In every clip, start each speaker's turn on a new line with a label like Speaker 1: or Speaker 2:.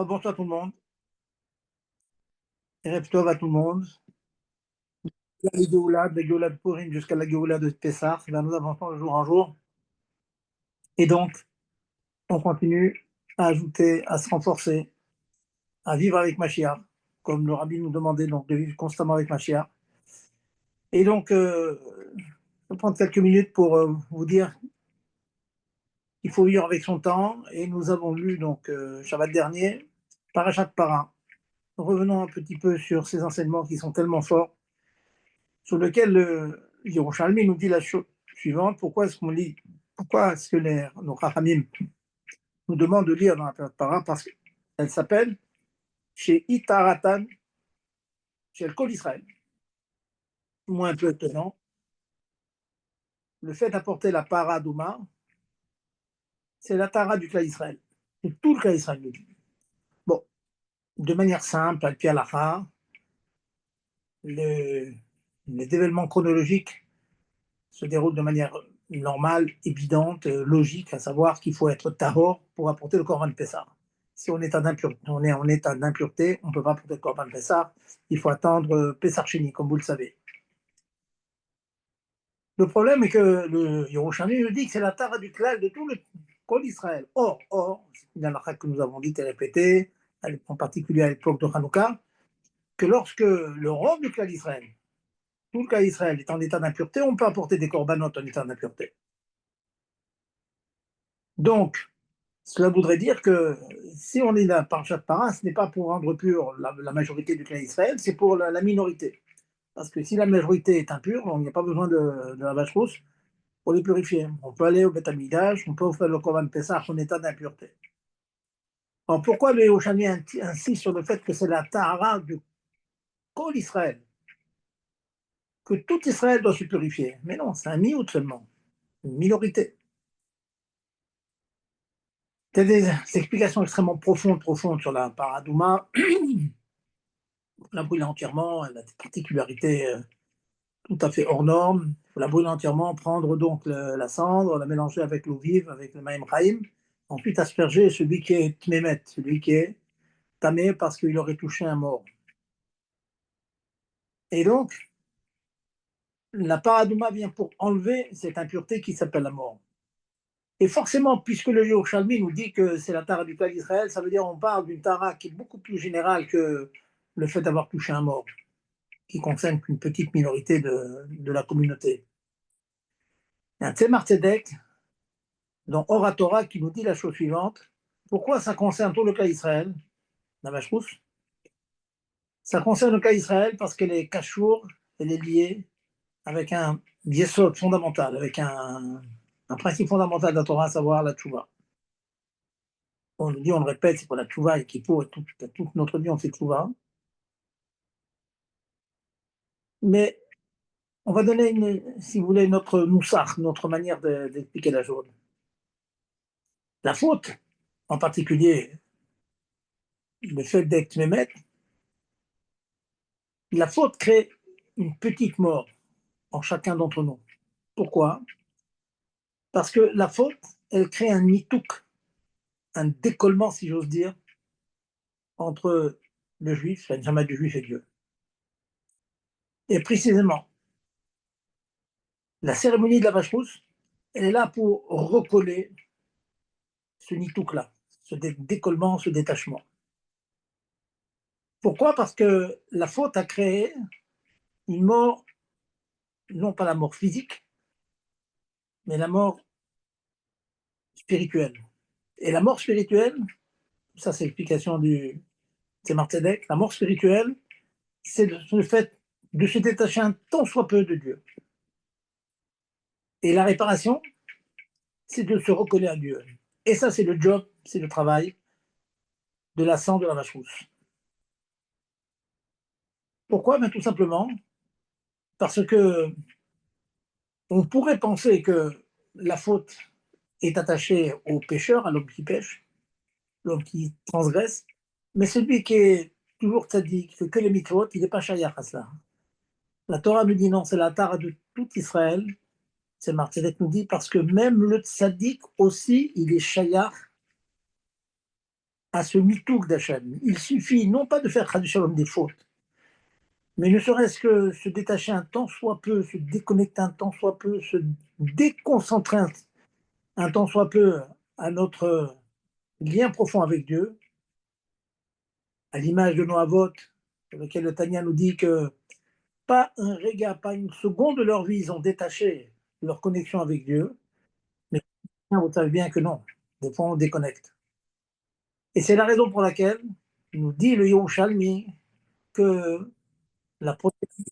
Speaker 1: Bonsoir tout le monde. Erev Tov à tout le monde. La Géoula, de Géoula de Purim jusqu'à la Géoula de Pessah, nous avançons de jour en jour. Et donc, on continue à ajouter, à se renforcer, à vivre avec Mashiach, comme le Rabbi nous demandait donc de vivre constamment avec Mashiach. Et donc, je vais prendre quelques minutes pour vous dire qu'il faut vivre avec son temps. Et nous avons lu donc Shabbat dernier, Parashat Para. Revenons un petit peu sur ces enseignements qui sont tellement forts, sur lequel Yerushalmi nous dit la chose suivante. Pourquoi est-ce que nos Chachamim nous demandent de lire dans la période para? Parce qu'elle s'appelle chez Itaratan, chez le Kol Israël. Moins un peu étonnant, le fait d'apporter la para d'Ouma, c'est la tara du Klal Israël. C'est tout le Klal Israël le dit. Bon, de manière simple, al pi halacha, les développements chronologiques se déroulent de manière normale, évidente, logique, à savoir qu'il faut être tahor pour apporter le Korban Pessah. Si on est en état d'impureté, on ne peut pas apporter le Korban Pessah, il faut attendre Pessah Sheni, comme vous le savez. Le problème est que le Yerushalmi nous dit que c'est la tara du klal de tout le Kol Israël. Or, c'est une halakha que nous avons dit et répété, en particulier à l'époque de Hanouka, que lorsque le roi du klal Israël, tout le klal Israël est en état d'impureté, on peut apporter des corbanotes en état d'impureté. Donc, cela voudrait dire que si on est là par chaque para, ce n'est pas pour rendre pure la majorité du clan Israël, c'est pour la minorité. Parce que si la majorité est impure, il n'y a pas besoin de la vache rousse pour les purifier. On peut aller au Beth Amikdash, on peut faire le Korban Pessah en état d'impureté. Alors pourquoi le Yerushalmi insiste sur le fait que c'est la Tahara du Kol Israël, que tout Israël doit se purifier? Mais non, c'est un miout seulement, une minorité. Il y a des explications extrêmement profondes sur la Paradouma. La brûler entièrement, elle a des particularités tout à fait hors normes. Il faut la brûler entièrement, prendre donc la cendre, la mélanger avec l'eau vive, avec le maïm chaim, ensuite asperger celui qui est tmémet, celui qui est tamé parce qu'il aurait touché un mort. Et donc, la paradouma vient pour enlever cette impureté qui s'appelle la mort. Et forcément, puisque le Yerushalmi nous dit que c'est la tara du peuple d'Israël, ça veut dire qu'on parle d'une tara qui est beaucoup plus générale que le fait d'avoir touché un mort, qui concerne qu'une petite minorité de la communauté. Il y a un Tzemar Tzedek dans Oratora qui nous dit la chose suivante. Pourquoi ça concerne tout le cas d'Israël, la vache rousse? Ça concerne le cas d'Israël parce qu'elle est cachour, elle est liée avec un yesod fondamental, avec un principe fondamental de la Torah, à savoir la tchouva. On le dit, on le répète, c'est pour la tchouva et Kippour, et toute notre vie on fait tchouva. Mais on va donner, si vous voulez, notre moussach, notre manière d'expliquer la chose. La faute, en particulier le fait d'être mémet, la faute crée une petite mort en chacun d'entre nous. Pourquoi? Parce que la faute, elle crée un nitouk, un décollement, si j'ose dire, entre le juif, la neshama du juif et Dieu. Et précisément, la cérémonie de la vache rousse, elle est là pour recoller ce nitouk-là, ce décollement, ce détachement. Pourquoi? Parce que la faute a créé une mort, non pas la mort physique, mais la mort spirituelle. Et la mort spirituelle, ça c'est l'explication du Tzemar Tzedek, la mort spirituelle, c'est le fait de se détacher un tant soit peu de Dieu. Et la réparation, c'est de se recoller à Dieu. Et ça, c'est le job, c'est le travail de la sang de la vache rousse. Pourquoi? Tout simplement parce que on pourrait penser que la faute est attachée au pécheur, à l'homme qui pêche, l'homme qui transgresse, mais celui qui est toujours tzaddik, qui fait que les mitzvot, il n'est pas shayach à cela. La Torah nous dit non, c'est la tara de tout Israël. C'est Martzedek nous dit parce que même le tzaddik aussi, il est shayach à ce mitouk d'Hachem. Il suffit non pas de faire traduction des fautes, mais ne serait-ce que se détacher un temps soit peu, se déconnecter un temps soit peu, se déconcentrer un temps soit peu à notre lien profond avec Dieu, à l'image de nos avots, sur lequel le Tanya nous dit que pas un réga, pas une seconde de leur vie, ils ont détaché leur connexion avec Dieu, mais vous savez bien que non, des fois on déconnecte. Et c'est la raison pour laquelle nous dit le Yerushalmi que la protection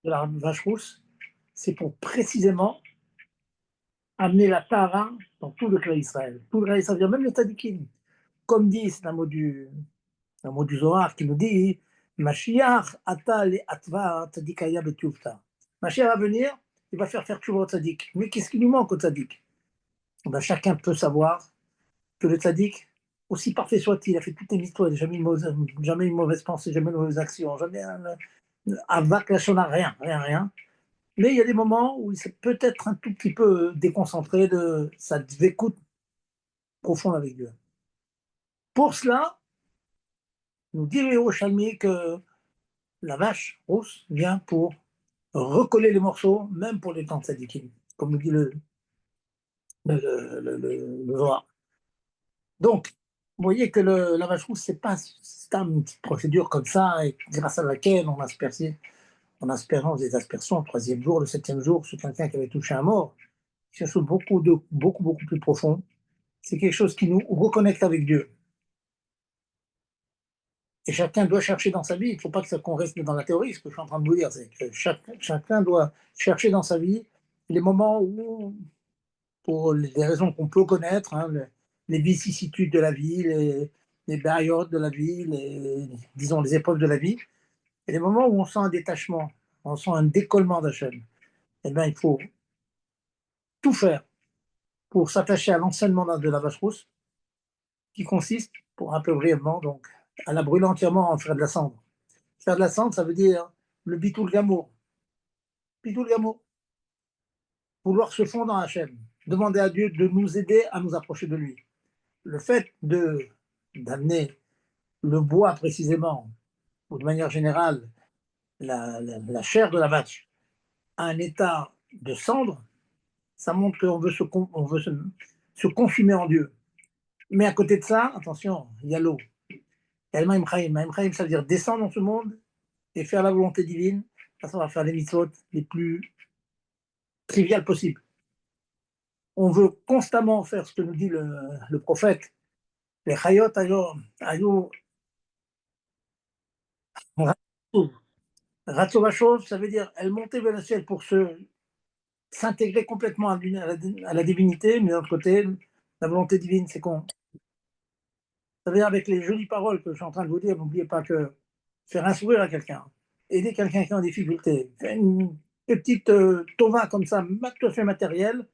Speaker 1: de la vache rousse, c'est pour précisément amener la Tara dans tout le clan Israël. Tout le clan Israël, même les Tadikim. Comme dit, c'est un mot du Zohar qui nous dit Mashiach ata le atva tzadikaya betuvta. Mashiach va venir, il va faire tchouva au tzadik. Mais qu'est-ce qui nous manque au tzadik? Ben, chacun peut savoir que le tzadik, aussi parfait soit-il, a fait toutes les histoires, il n'a jamais une mauvaise pensée, jamais une mauvaise action, jamais avak la shona, rien, rien, rien. Mais il y a des moments où il s'est peut-être un tout petit peu déconcentré de sa écoute profonde avec Dieu. Pour cela, nous dit Léo Chalmi que la vache rousse vient pour recoller les morceaux, même pour les temps tzadikim, comme nous dit le Zohar. Donc, vous voyez que la vache rousse, c'est pas une petite procédure comme ça, et grâce à laquelle on aspergeait en aspergeant des aspersions le troisième jour, le septième jour, sur quelqu'un qui avait touché un mort. C'est quelque chose beaucoup plus profond. C'est quelque chose qui nous reconnecte avec Dieu. Et chacun doit chercher dans sa vie. Il ne faut pas qu'on reste dans la théorie. Ce que je suis en train de vous dire, c'est que chacun doit chercher dans sa vie les moments où, pour les raisons qu'on peut connaître, hein, les vicissitudes de la vie, les périodes de la vie, disons les épreuves de la vie, et les moments où on sent un détachement, on sent un décollement d'Hachem. Eh bien, il faut tout faire pour s'attacher à l'enseignement de la vache rousse, qui consiste, pour un peu brièvement, donc, à la brûler entièrement en faire de la cendre. Faire de la cendre, ça veut dire le bitoul gamour. Bitoul gamour. Vouloir se fondre en Hachem. Demander à Dieu de nous aider à nous approcher de lui. Le fait d'amener le bois précisément, ou de manière générale, la chair de la vache, à un état de cendre, ça montre qu'on veut se consumer en Dieu. Mais à côté de ça, attention, il y a l'eau. Il y a le Maim Chaim. Maim Chaim, ça veut dire descendre dans ce monde et faire la volonté divine. Ça va faire les mitzvot les plus triviales possibles. On veut constamment faire ce que nous dit le prophète. Les chayot ayo ratso vachov, ça veut dire elles montaient vers le ciel pour s'intégrer complètement à la divinité, mais d'un autre côté, la volonté divine, c'est qu'on. Ça veut dire avec les jolies paroles que je suis en train de vous dire, n'oubliez pas que faire un sourire à quelqu'un, aider quelqu'un qui est en difficulté, faire une petite tova comme ça, tout à fait matérielle,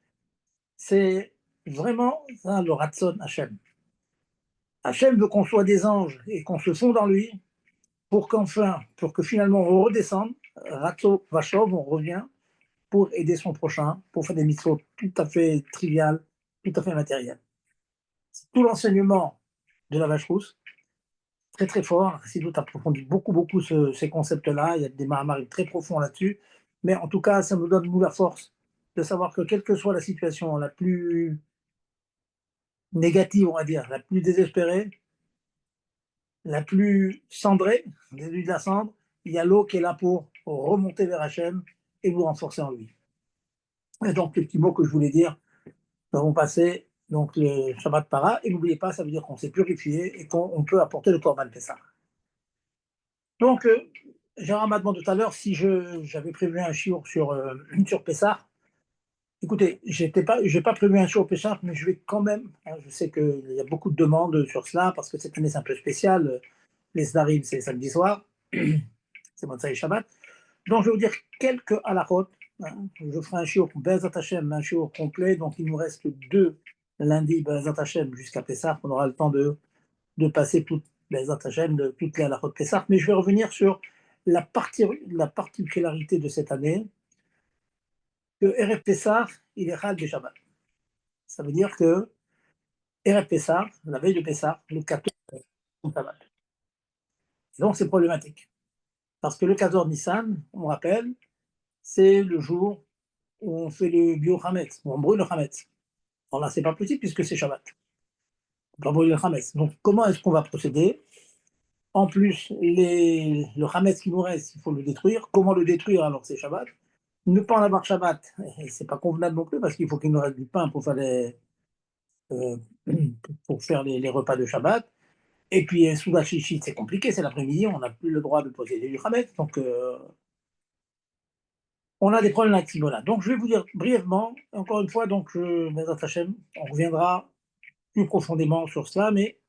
Speaker 1: c'est vraiment ça le ratson Hachem. Hachem veut qu'on soit des anges et qu'on se fonde en lui pour que finalement on redescende, ratso vachov, on revient pour aider son prochain, pour faire des mitzvot tout à fait triviales, tout à fait matérielles. C'est tout l'enseignement de la vache rousse, très très fort. Sidot approfondit beaucoup ces concepts-là. Il y a des mahamars très profonds là-dessus. Mais en tout cas, ça nous donne, nous, la force de savoir que quelle que soit la situation la plus négative, on va dire, la plus désespérée, la plus cendrée, de la cendre, il y a l'eau qui est là pour remonter vers Hachem et vous renforcer en lui. Et donc, le petit mot que je voulais dire, nous avons passé donc, le Shabbat Para, et n'oubliez pas, ça veut dire qu'on s'est purifié et qu'on peut apporter le Korban Pessah. Donc, Gérard m'a demandé tout à l'heure si j'avais prévu un chiour sur Pessah. Écoutez, j'ai pas prévu un chiour Pessah, mais je vais quand même, hein, je sais qu'il y a beaucoup de demandes sur cela, parce que cette année c'est un peu spécial, les Sdarim c'est samedi soir, c'est Motzai Shabbat. Donc, je vais vous dire quelques halachot. Hein. Je ferai un shiur Be'ezat Hashem, un shiur complet. Donc, il nous reste 2 lundis Be'ezat Hashem jusqu'à Pessah. On aura le temps de passer toutes Be'ezat Hashem, de toutes les halachot Pessah. Mais je vais revenir sur la particularité de cette année, que Erev Pessah, il est Chag de Shabbat. Ça veut dire que Erev Pessah, la veille de Pessah, le 14 Shabbat. Donc c'est problématique. Parce que le 14 Nissan, on rappelle, c'est le jour où on fait le bio-Hametz, où on brûle le Hametz. Alors là, c'est pas possible puisque c'est Shabbat. On va brûler le Hametz. Donc comment est-ce qu'on va procéder? En plus, le Hametz qui nous reste, il faut le détruire. Comment le détruire alors que c'est Shabbat? Ne pas en avoir Shabbat, c'est pas convenable non plus parce qu'il faut qu'il nous reste du pain euh, pour faire les repas de Shabbat. Et puis, sous la chichite, c'est compliqué, c'est l'après-midi, on n'a plus le droit de posséder du Hametz. Donc, on a des problèmes avec Simona. Donc, je vais vous dire brièvement, encore une fois, donc, Hashem, on reviendra plus profondément sur cela, mais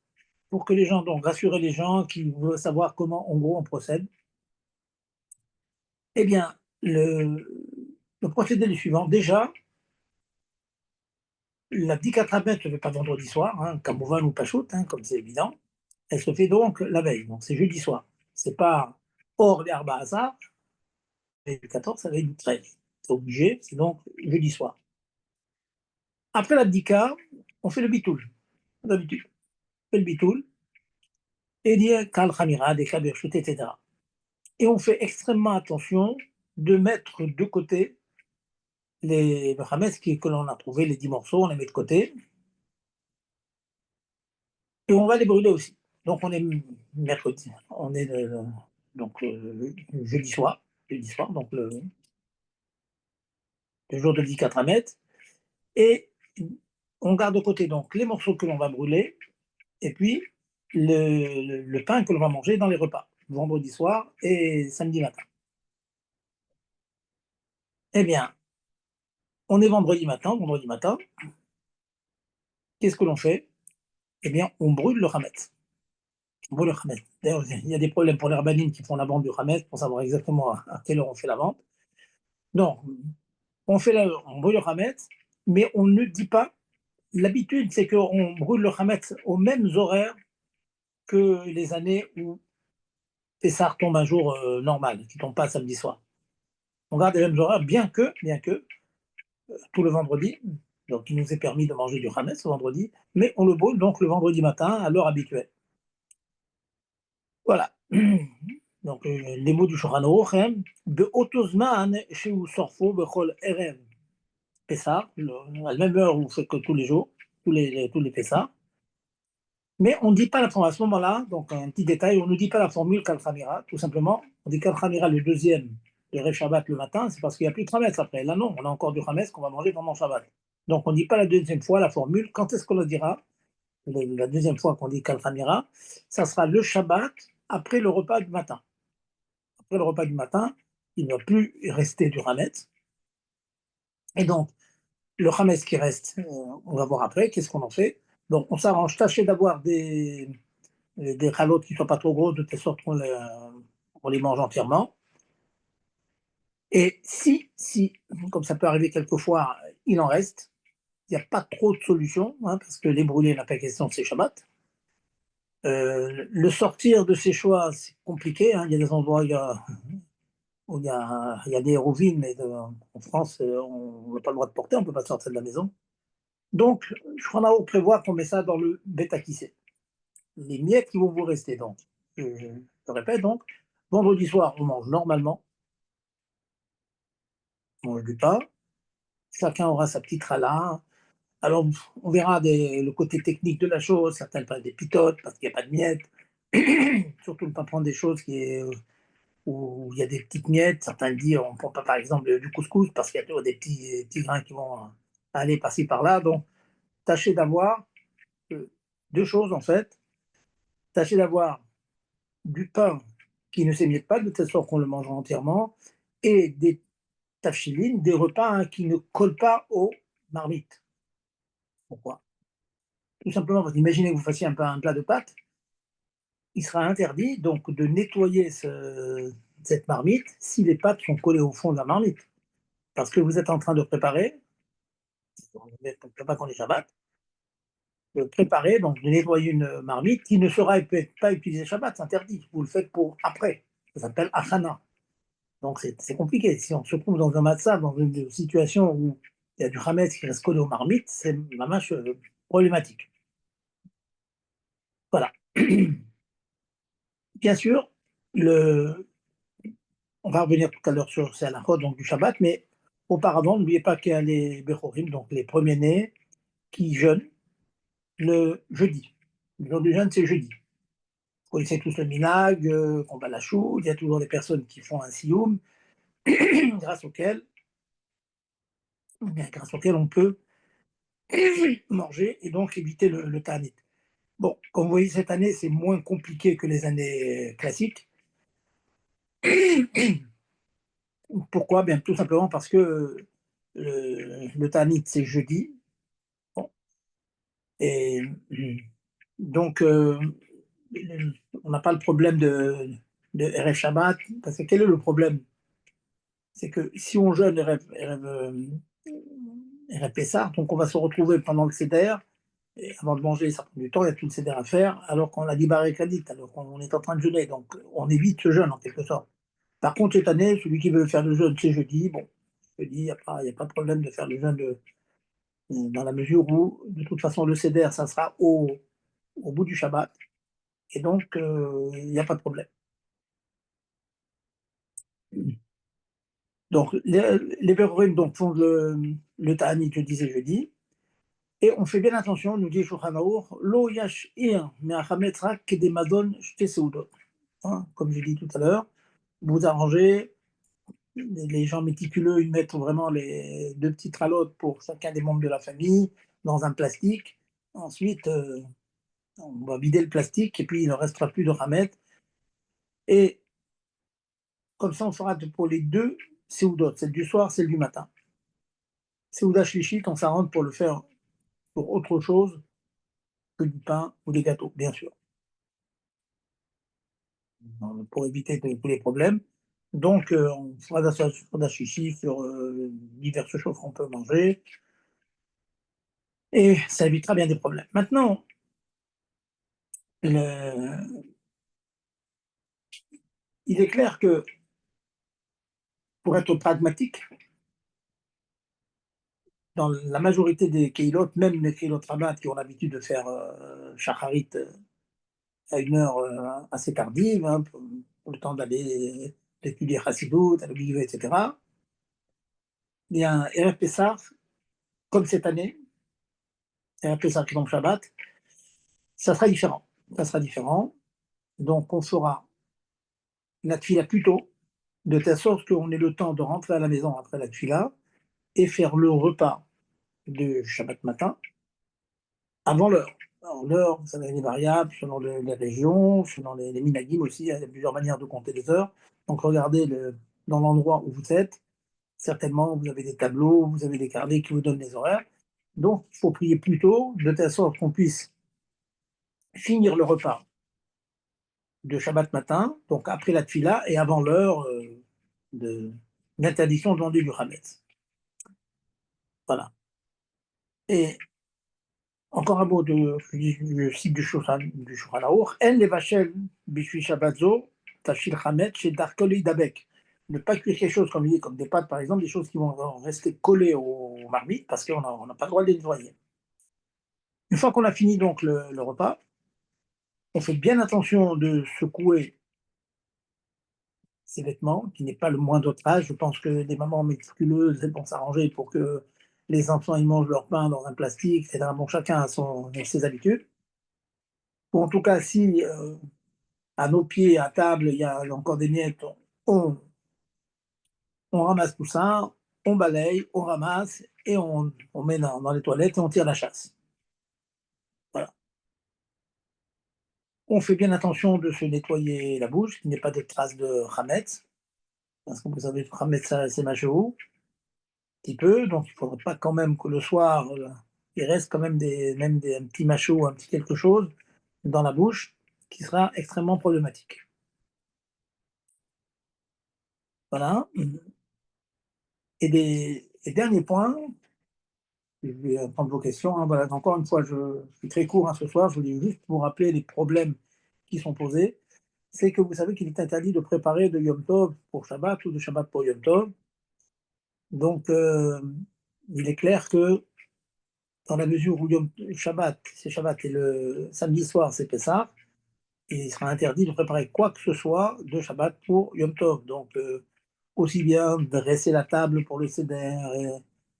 Speaker 1: pour que les gens, donc, rassurer les gens qui veulent savoir comment, en gros, on procède, eh bien, le procédé est le suivant. Déjà, la Bdikat Hametz ne se fait pas vendredi soir, hein, Kamouvan ou Pachout, hein, comme c'est évident. Elle se fait donc la veille, donc c'est jeudi soir. C'est pas hors les Arba Hazar, mais du 14, ça va être du 13. C'est obligé, c'est donc jeudi soir. Après l'abdika, on fait le bitoul, d'habitude. On fait le bitoul, et dire Kal Khamira, des Kaberchut, etc. Et on fait extrêmement attention de mettre de côté les Hametz que l'on a trouvé, les 10 morceaux, on les met de côté, et on va les brûler aussi. Donc on est mercredi, on est donc jeudi soir, donc le jour de 14 Hametz, et on garde de côté donc les morceaux que l'on va brûler, et puis le pain que l'on va manger dans les repas, vendredi soir et samedi matin. Eh bien, on est vendredi matin, qu'est-ce que l'on fait? Eh bien, on brûle le Hametz. On brûle le Hametz. D'ailleurs, il y a des problèmes pour les rabbinines qui font la vente du Hametz pour savoir exactement à quelle heure on fait la vente. Donc, on brûle le Hametz, mais on ne dit pas. L'habitude, c'est qu'on brûle le Hametz aux mêmes horaires que les années où Pessah tombe un jour normal, qui ne tombe pas samedi soir. On garde les mêmes horaires, bien que tout le vendredi, donc il nous est permis de manger du Hametz le vendredi, mais on le brûle donc le vendredi matin à l'heure habituelle. Voilà. Donc les mots du Shulchan Aruch, באותו זמן שהוא שורפו בכל ערב Pessah, à la même heure où c'est que tous les jours, tous les Pessah. Mais on ne dit pas la formule à ce moment-là, donc un petit détail, on ne dit pas la formule Kal Khamira, tout simplement. On dit Kal Khamira le deuxième, le Rev Shabbat le matin, c'est parce qu'il n'y a plus de Hametz après. Là non, on a encore du Hametz qu'on va manger pendant Shabbat. Donc on ne dit pas la deuxième fois la formule. Quand est-ce qu'on le dira? La deuxième fois qu'on dit Kal Khamira, ça sera le Shabbat après le repas du matin. Après le repas du matin, il ne va plus rester du Hametz. Et donc, le Hametz qui reste, on va voir après, qu'est-ce qu'on en fait? Donc on s'arrange, tâchez d'avoir des calottes qui ne soient pas trop grosses, de telle sorte qu'on les mange entièrement. Et si, comme ça peut arriver quelquefois, il en reste, il n'y a pas trop de solutions, hein, parce que les brûler n'a pas question, c'est Shabbat. Le sortir de ses choix, c'est compliqué, hein. Il y a des endroits où il y a des hérovines, mais en France, on n'a pas le droit de porter, on ne peut pas sortir de la maison. Donc, Shulchan prévoit qu'on met ça dans le bêta qui sait. Les miettes qui vont vous rester, donc. Je répète, donc, vendredi soir, on mange normalement, on mange du pain, chacun aura sa petite rala. Alors, on verra le côté technique de la chose, certains prennent des pitotes parce qu'il n'y a pas de miettes, surtout ne pas prendre des choses où il y a des petites miettes, certains disent on ne prend pas par exemple du couscous parce qu'il y a toujours des petits grains qui vont aller par-ci par-là, donc tâchez d'avoir deux choses en fait, tâchez d'avoir du pain qui ne s'émiette pas de telle sorte qu'on le mange entièrement, et des tafchilines, des repas hein, qui ne collent pas aux marmites. Pourquoi? Tout simplement parce qu'imaginez que vous fassiez un plat de pâtes, il sera interdit donc de nettoyer cette marmite si les pâtes sont collées au fond de la marmite. Parce que vous êtes en train de préparer, pas qu'on est Shabbat, de préparer, donc de nettoyer une marmite qui ne sera pas utilisée Shabbat, c'est interdit. Vous le faites pour après. Ça s'appelle achana. Donc c'est compliqué. Si on se trouve dans un matzah, dans une situation où il y a du hametz qui reste collé aux marmites, c'est vraiment problématique. Voilà. Bien sûr, le, on va revenir tout à l'heure sur ces halachot, donc du Shabbat, mais auparavant, n'oubliez pas qu'il y a les Bechorim, donc les premiers-nés, qui jeûnent le jeudi. Le jour du jeûne, c'est jeudi. Vous connaissez tous le minag, qu'on va la chou, il y a toujours des personnes qui font un sioum, grâce auquel, grâce auquel on peut manger et donc éviter le ta'anit. Bon, comme vous voyez, cette année, c'est moins compliqué que les années classiques. Pourquoi? Bien, tout simplement parce que le ta'anit, c'est jeudi. Bon, et donc, on n'a pas le problème de RF Shabbat. Parce que quel est le problème? C'est que si on jeûne RF Pessah, donc on va se retrouver pendant le Seder, et avant de manger, ça prend du temps, il y a tout le Seder à faire, alors qu'on a dit Barékadit, alors qu'on est en train de jeûner. Donc, on évite ce jeûne en quelque sorte. Par contre, cette année, celui qui veut faire le jeûne, c'est jeudi. Bon, jeudi, il n'y a pas de problème de faire le jeûne dans la mesure où, de toute façon, le Seder, ça sera au bout du Shabbat. Et donc, il n'y a pas de problème. Donc, les Bérorim donc, font le Ta'anit, je disais jeudi. Et on fait bien attention, nous dit Shulchan Aruch, Lo yash'ir me'achametz rak kedei mazon shte seudot. Comme j'ai dit tout à l'heure, vous arrangez, les gens méticuleux, ils mettent vraiment les deux petites ralottes pour chacun des membres de la famille dans un plastique. Ensuite, on va vider le plastique et puis il ne restera plus de ramet. Et comme ça, on fera pour les deux seudot, celle du soir, celle du matin. Seuda shlichit, on s'arrange pour le faire pour autre chose que du pain ou des gâteaux, bien sûr, pour éviter tous les problèmes. Donc, on fera de chichi sur diverses choses qu'on peut manger et ça évitera bien des problèmes. Maintenant, il est clair que pour être pragmatique, dans la majorité des keilot, même les keilot rabbin qui ont l'habitude de faire shacharit à une heure assez tardive, pour le temps d'aller étudier Chassidut, à l'Obligue, etc., il y a un Erev Pessah, comme cette année, Erev Pessah qui tombe Shabbat, ça sera différent. Ça sera différent. Donc, on fera la tfila plus tôt, de telle sorte qu'on ait le temps de rentrer à la maison après la tfila et faire le repas de Shabbat matin avant l'heure. Alors, l'heure, ça va être variable selon les régions, selon les minagim aussi. Il y a plusieurs manières de compter les heures. Donc, regardez dans l'endroit où vous êtes. Certainement, vous avez des tableaux, vous avez des carnets qui vous donnent les horaires. Donc, il faut prier plus tôt, de telle sorte qu'on puisse finir le repas de Shabbat matin, donc après la tfila et avant l'heure d'interdiction de manger du Hametz. Voilà. Et encore un mot du site du Shulchan Aruch. En levachel bishvi Shabbat zo, tachil Hametz chez Darkol Idabek. Ne pas cuire quelque chose comme, comme des pâtes, par exemple, des choses qui vont rester collées aux marmites parce qu'on n'a pas le droit de les nettoyer. Une fois qu'on a fini donc le repas, on fait bien attention de secouer ses vêtements, qui n'est pas le moindre outrage. Je pense que des mamans méticuleuses, elles vont s'arranger pour que les enfants ils mangent leur pain dans un plastique, etc. Bon, chacun a ses habitudes. Ou en tout cas, si à nos pieds, à table, il y a encore des miettes, on, on ramasse tout ça, on balaye, on ramasse et on met dans les toilettes et on tire la chasse. Voilà. On fait bien attention de se nettoyer la bouche, qu'il n'y ait pas de traces de Hametz, parce que vous savez, le Hametz, c'est mâcheux, petit peu, donc il ne faudrait pas quand même que le soir, il reste quand même un petit macho, un petit quelque chose dans la bouche qui sera extrêmement problématique. Voilà. Et dernier point, je vais prendre vos questions. Voilà. Encore une fois, je suis très court ce soir, je voulais juste vous rappeler les problèmes qui sont posés. C'est que vous savez qu'il est interdit de préparer de Yom Tov pour Shabbat ou de Shabbat pour Yom Tov. Donc, il est clair que dans la mesure où Shabbat, c'est Shabbat et le samedi soir, c'est Pessah, il sera interdit de préparer quoi que ce soit de Shabbat pour Yom Tov. Donc, aussi bien dresser la table pour le Seder et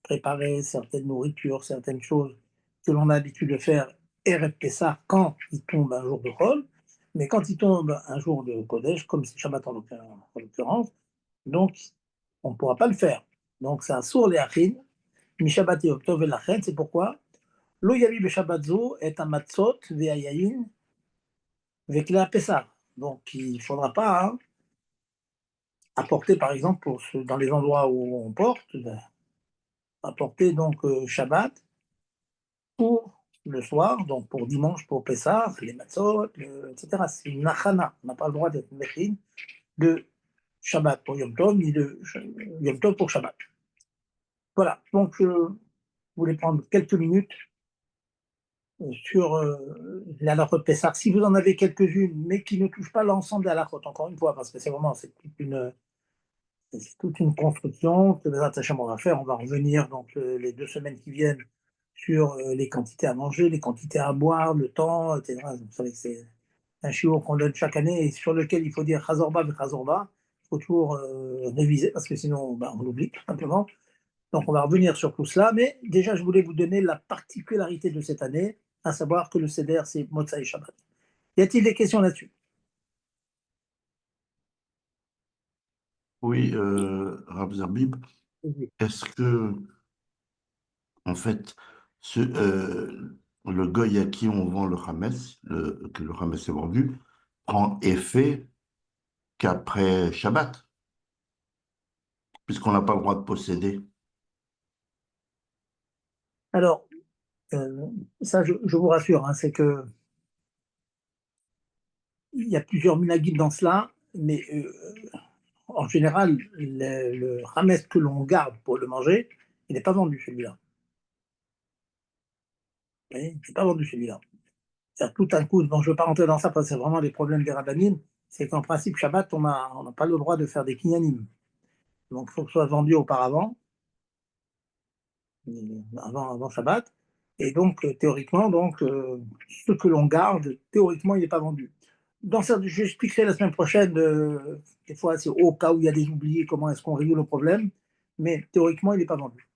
Speaker 1: préparer certaines nourritures, certaines choses que l'on a l'habitude de faire Erev Pessah quand il tombe un jour de Chol, mais quand il tombe un jour de Kodesh, comme c'est Shabbat en l'occurrence, donc on ne pourra pas le faire. Donc c'est un sourd les Achin, Mi Shabbat et Yom Tov et Lachen, c'est pourquoi Lo yavi beshabbat zo et un matzot ve'ayayin ve'kla Pessah. Donc il ne faudra pas apporter, par exemple, dans les endroits où on porte, apporter donc Shabbat pour le soir, donc pour dimanche, pour Pessah, les matzot, etc. C'est une nachana. On n'a pas le droit d'être méchine de Shabbat pour Yom Tov, ni de Yom Tov pour Shabbat. Voilà, donc je voulais prendre quelques minutes sur les halakhot Pessah. Si vous en avez quelques-unes, mais qui ne touchent pas l'ensemble des halakhot, encore une fois, parce que c'est toute une construction que les attachements va faire. On va revenir donc les 2 semaines qui viennent sur les quantités à manger, les quantités à boire, le temps, etc. Vous savez que c'est un chiot qu'on donne chaque année et sur lequel il faut dire Chazorba et Chazorba. Il faut toujours réviser parce que sinon on l'oublie tout simplement. Donc on va revenir sur tout cela, mais déjà je voulais vous donner la particularité de cette année, à savoir que le Seder c'est Motzai Shabbat. Y a-t-il des questions là-dessus?
Speaker 2: Oui, Rav Zerbib,
Speaker 1: Oui.
Speaker 2: est-ce que, en fait, le goy à qui on vend le Hametz, que le Hametz est vendu, prend effet qu'après Shabbat, puisqu'on n'a pas le droit de posséder?
Speaker 1: Alors, euh, ça je vous rassure, hein, c'est que il y a plusieurs minagim dans cela, mais en général, le Hametz que l'on garde pour le manger, il n'est pas vendu celui-là. Vous voyez, il n'est pas vendu celui-là. C'est-à-dire, tout un coup, bon, je ne veux pas rentrer dans ça parce que c'est vraiment des problèmes des rabbinim, c'est qu'en principe, Shabbat, on n'a pas le droit de faire des kinyanim. Donc, il faut que ce soit vendu auparavant, avant Shabbat. Et donc, théoriquement, ce que l'on garde, théoriquement, il n'est pas vendu. J'expliquerai la semaine prochaine, des fois, c'est au cas où il y a des oubliés, comment est-ce qu'on résout le problème. Mais théoriquement, il n'est pas vendu.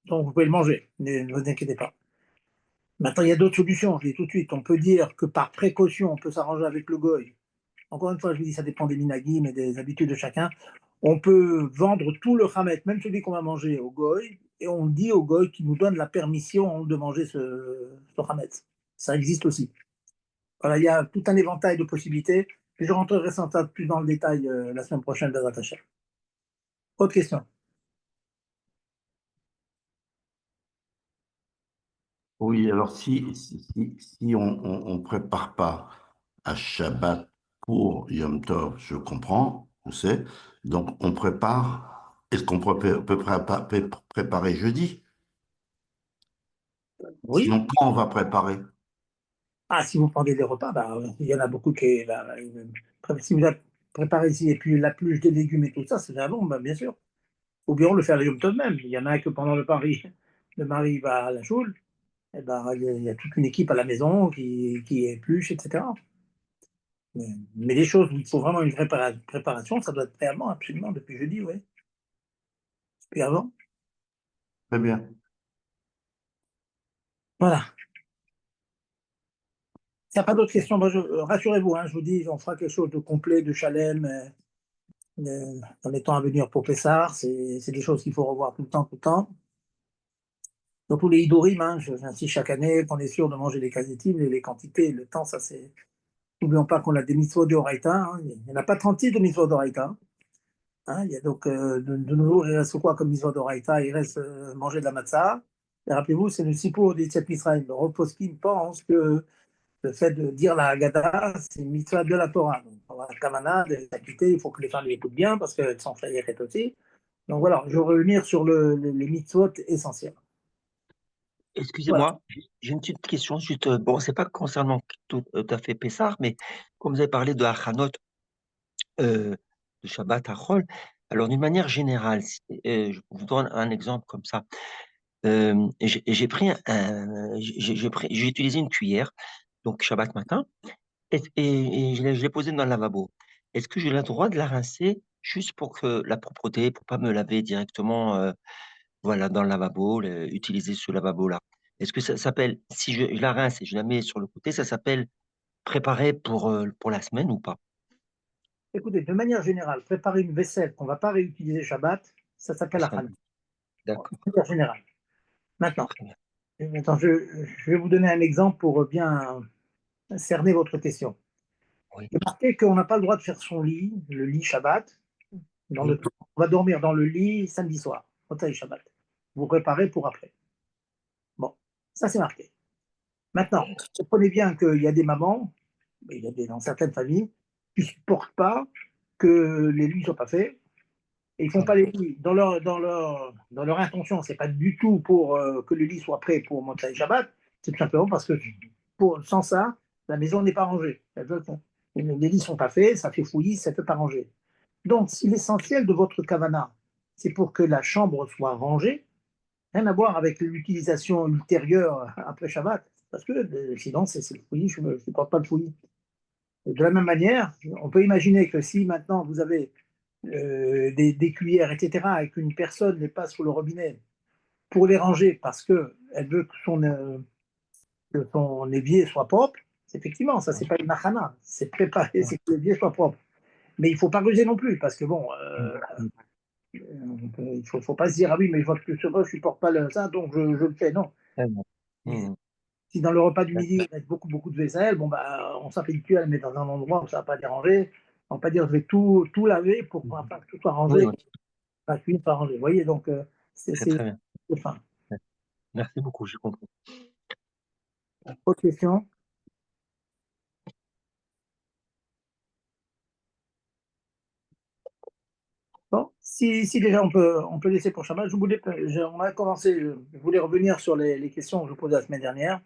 Speaker 1: Donc, vous pouvez le manger, ne vous inquiétez pas. Maintenant, il y a d'autres solutions, je dis tout de suite. On peut dire que par précaution, on peut s'arranger avec le goy. Encore une fois, je vous dis, ça dépend des minagim et des habitudes de chacun. On peut vendre tout le chametz, même celui qu'on va manger au goy, et on dit au goy qui nous donne la permission de manger ce chametz. Ça existe aussi. Voilà, il y a tout un éventail de possibilités. Et je rentrerai sans doute plus dans le détail la semaine prochaine d'Azat Hashem. Autre question.
Speaker 2: Oui, alors si on prépare pas à Shabbat pour Yom Tov, je comprends, je sais. Donc on prépare, est-ce qu'on peut préparer jeudi?
Speaker 1: Oui.
Speaker 2: Sinon, quand on va préparer?
Speaker 1: Ah, si vous prenez des repas, bah, il y en a beaucoup qui. Si vous préparez ici et puis la pluche des légumes et tout ça, c'est bien bon, bah, bien sûr. Ou bien on le fait à la Yom Tov même. Il y en a que pendant le mari va à la choule, et ben, il y a toute une équipe à la maison qui épluche, etc. Mais les choses où il faut vraiment une vraie préparation, ça doit être fait avant, absolument, depuis jeudi, oui. Puis avant.
Speaker 2: Très bien.
Speaker 1: Voilà. S'il n'y a pas d'autres questions, moi, rassurez-vous, hein, je vous dis, on fera quelque chose de complet, de chalem, dans les temps à venir pour Pessar. C'est des choses qu'il faut revoir tout le temps, tout le temps. Surtout les Idorim, hein, j'insiste chaque année qu'on est sûr de manger les qualités, mais les quantités, le temps, ça c'est. N'oublions pas qu'on a des mitzvot de Horaïta, hein. Il n'y en a pas 36 de mitzvot d'Horaïta. Hein. Il y a donc de nos jours, il reste quoi comme mitzvot d'Horaïta? Il reste manger de la matzah. Et rappelez-vous, c'est le Sipour des Tziat Mitzrayim. Le Rav Poskin pense que le fait de dire la Haggadah, c'est une mitzvah de la Torah. Donc, on va la Kavana, de l'acuité, il faut que les femmes l'écoutent bien parce qu'elles sont chayérettes aussi. Donc voilà, je vais revenir sur les mitzvot essentiels. Voilà.
Speaker 3: Excusez-moi, j'ai une petite question. Juste, bon, c'est pas concernant tout à fait Pessah, mais comme vous avez parlé de Hachanot, de Shabbat, Hachol, alors d'une manière générale, je vous donne un exemple comme ça. J'ai pris j'ai utilisé une cuillère, donc Shabbat matin, et je l'ai posée dans le lavabo. Est-ce que j'ai le droit de la rincer juste pour que la propreté, pour pas me laver directement, voilà, dans le lavabo, utiliser ce lavabo-là? Est-ce que ça s'appelle, si je la rince et je la mets sur le côté, ça s'appelle préparer pour la semaine ou pas?
Speaker 1: Écoutez, de manière générale, préparer une vaisselle qu'on ne va pas réutiliser Shabbat, ça s'appelle
Speaker 3: Ça,
Speaker 1: achana. Bon,
Speaker 3: d'accord,
Speaker 1: de manière générale. Maintenant,
Speaker 3: très bien.
Speaker 1: je vais vous donner un exemple pour bien cerner votre question.
Speaker 3: Oui,
Speaker 1: Il est marqué qu'on n'a pas le droit de faire son lit, le lit Shabbat,
Speaker 3: oui,
Speaker 1: on va dormir dans le lit samedi soir, Motsai Shabbat. Vous préparez pour après. Bon, ça c'est marqué. Maintenant, comprenez bien qu'il y a des mamans, dans certaines familles, qui ne supportent pas que les lits ne soient pas faits. Et ils font pas les lits. Dans leur intention, c'est pas du tout pour que le lit soit prêt pour Motsai Shabbat, c'est tout simplement parce que sans ça, la maison n'est pas rangée. Les lits sont pas faits, ça fait fouillis, ça ne peut pas ranger. Donc, si l'essentiel de votre kavana, c'est pour que la chambre soit rangée, rien à voir avec l'utilisation ultérieure après Shabbat, parce que sinon, c'est le fouillis, je ne supporte pas le fouillis. De la même manière, on peut imaginer que si maintenant vous avez des cuillères, etc., et qu'une personne les passe sous le robinet pour les ranger parce qu'elle veut que son évier soit propre, effectivement, ça, c'est
Speaker 3: oui,
Speaker 1: pas une machana, c'est préparer,
Speaker 3: oui,
Speaker 1: c'est que l'évier soit propre. Mais il ne faut pas ruser non plus, parce que bon,
Speaker 3: oui, oui,
Speaker 1: il ne faut pas se dire, ah oui, mais je vois que je ne supporte pas ça, donc je le fais. Non.
Speaker 3: très bien.
Speaker 1: Et
Speaker 3: Mhm.
Speaker 1: si dans le repas du midi, on met beaucoup, beaucoup de vaisselle, bon, bah, on s'habitue à le mettre dans un endroit où ça ne va pas déranger. On ne va pas dire, je vais tout laver pour que tout soit
Speaker 3: Oui,
Speaker 1: rangé,
Speaker 3: oui,
Speaker 1: pas cuire, pas rangé. Vous voyez, donc,
Speaker 3: très,
Speaker 1: c'est
Speaker 3: très bien.
Speaker 1: fin.
Speaker 3: Ouais. Merci beaucoup, j'ai compris.
Speaker 1: Autre question? Bon, si déjà on peut laisser pour Shabbat, on a commencé, je voulais revenir sur les questions que je vous posais la semaine dernière.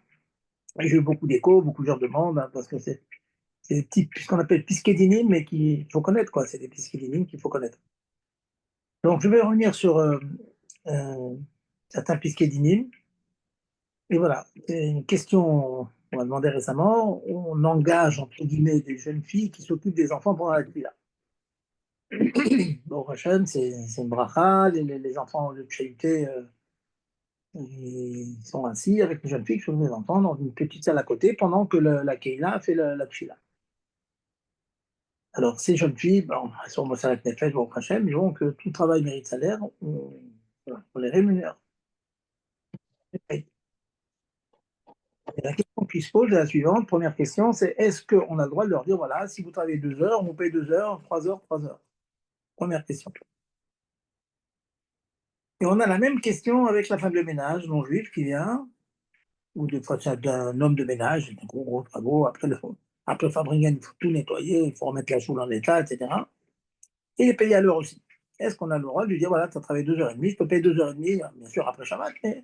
Speaker 1: Et j'ai eu beaucoup d'échos, beaucoup de gens demandent, hein, parce que c'est des petits, ce qu'on appelle piskédinim, mais qu'il faut connaître, quoi. C'est des piskédinim qu'il faut connaître. Donc, je vais revenir sur euh, certains piskédinim. Et voilà, c'est une question qu'on m'a demandé récemment. On engage, entre guillemets, des jeunes filles qui s'occupent des enfants pendant la tefila. Bon, Hachem, c'est une bracha. Les enfants de Tchaïté, ils sont assis avec les jeunes filles qui s'occupent des enfants dans une petite salle à côté pendant que la Keila fait la tefila. Alors, ces jeunes filles, bon, elles sont bossées avec Nefesh, bon, Hachem, donc tout travail mérite salaire, voilà, on les rémunère. Et la question qui se pose est la suivante. Première question, c'est est-ce qu'on a le droit de leur dire, voilà, si vous travaillez 2 heures, on vous paye 2 heures, 3 heures, 3 heures. Première question. Et on a la même question avec la femme de ménage non juive qui vient, ou des fois c'est un homme de ménage, un gros travaux, après Fabringen, il faut tout nettoyer, il faut remettre la choule en état, etc. Et il est payé à l'heure aussi. Est-ce qu'on a le droit de lui dire, voilà, tu as travaillé 2 heures et demie, je peux payer 2 heures et demie, bien sûr après Shabbat, mais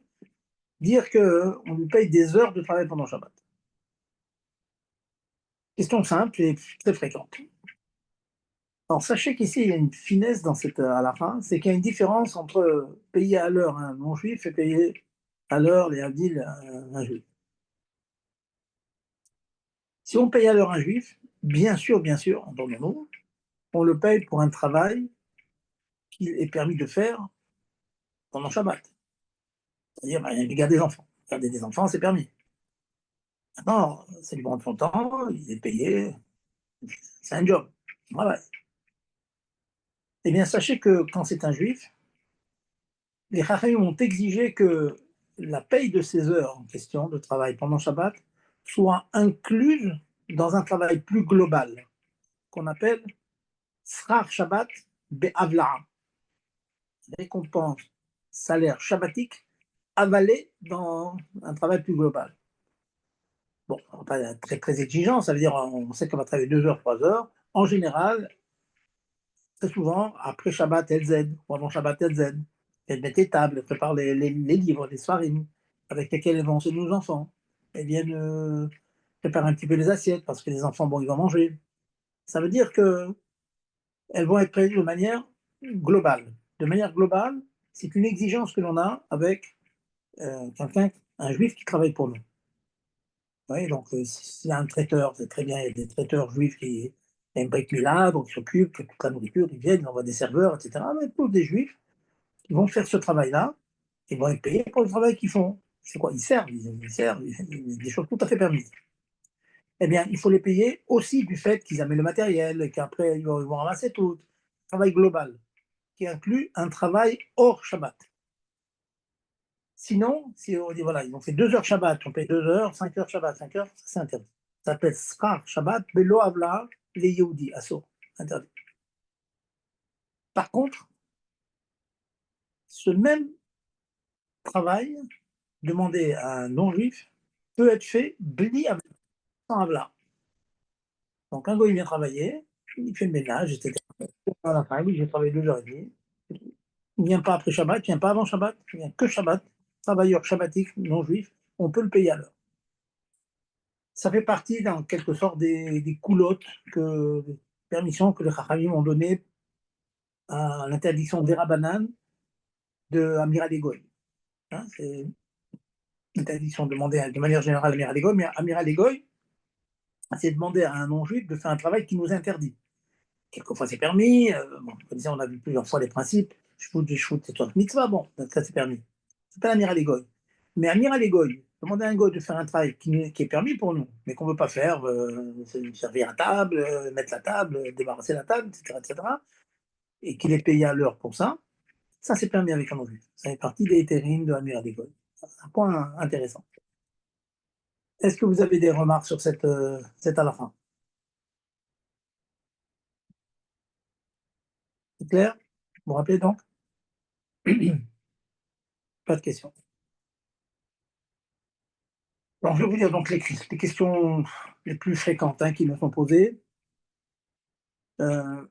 Speaker 1: dire qu'on lui paye des heures de travail pendant Shabbat? Question simple et très fréquente. Alors sachez qu'ici, il y a une finesse dans cette halakha, c'est qu'il y a une différence entre payer à l'heure un non-juif et payer à l'heure les avdil un juif. Si on paye à l'heure un juif, bien sûr, entendons-nous, on le paye pour un travail qu'il est permis de faire pendant Shabbat. C'est-à-dire, bah, il garde des enfants. Garder des enfants, c'est permis. Maintenant, c'est du bon de son temps, il est payé, c'est un job, un travail. Eh bien, sachez que quand c'est un juif, les Chachamim ont exigé que la paye de ces heures en question de travail pendant Shabbat soit incluse dans un travail plus global qu'on appelle Srar Shabbat Be'avla'a, récompense, salaire shabbatique avalé dans un travail plus global. Bon, pas très, très exigeant, ça veut dire on sait qu'on va travailler 2 heures, 3 heures. En général, très souvent, après Shabbat LZ, ou avant Shabbat LZ, elles mettent les tables, elles préparent les livres, les svarim, avec lesquels elles vont enseigner aux enfants. Elles viennent préparer un petit peu les assiettes, parce que les enfants, bon, ils vont manger. Ça veut dire qu'elles vont être prévues de manière globale. De manière globale, c'est une exigence que l'on a avec un juif qui travaille pour nous. Oui, donc s'il y a un traiteur, c'est très bien, il y a des traiteurs juifs qui aiment Brit Mila, donc ils s'occupent que toute la nourriture, ils viennent, ils envoient des serveurs, etc. Mais tous des juifs qui vont faire ce travail-là, ils vont être payés pour le travail qu'ils font. C'est quoi? Ils servent, ils servent, des choses tout à fait permises. Eh bien, il faut les payer aussi du fait qu'ils amènent le matériel, et qu'après ils vont ramasser tout. Travail global, qui inclut un travail hors Shabbat. Sinon, si on dit voilà, ils ont fait 2 heures Shabbat, on paye 2 heures, 5 heures Shabbat, 5 heures, c'est interdit. Ça s'appelle Schar Shabbat, Belo Avla, les Yehudi, Assour, interdit. Par contre, ce même travail demandé à un non-juif peut être fait Bli Avla, sans Avla. Donc un gars, il vient travailler, il fait le ménage, etc. À la fin, oui, j'ai travaillé 2 heures et demie. Il ne vient pas après Shabbat, il ne vient pas avant Shabbat, il vient que Shabbat. Travailleur shabbatique, non-juif, on peut le payer à l'heure. Ça fait partie, en quelque sorte, des coulottes, des permissions que les Chachamim ont données à l'interdiction des Rabbanan de Amir Goy. Hein, c'est l'interdiction demandée de manière générale à Amir Goy, mais Amir Goy, c'est demander à un non-juif de faire un travail qui nous interdit. Quelquefois, c'est permis. Bon, comme ça, on a vu plusieurs fois les principes. Shvout, c'est une mitzvah. Bon, ça, c'est permis. C'est pas l'Amir Goy. Mais Amir Goy, demander à un goy de faire un travail qui est permis pour nous, mais qu'on ne veut pas faire, servir à table, mettre la table, débarrasser la table, etc., etc., et qu'il est payé à l'heure pour ça, ça, c'est permis avec un non-juif. Ça fait partie des hétérines de Amir Goy. Un point intéressant. Est-ce que vous avez des remarques sur cette halakha? C'est clair? Vous vous rappelez donc? Pas de questions. Alors, je vais vous dire donc les questions les plus fréquentes qui me sont posées. Une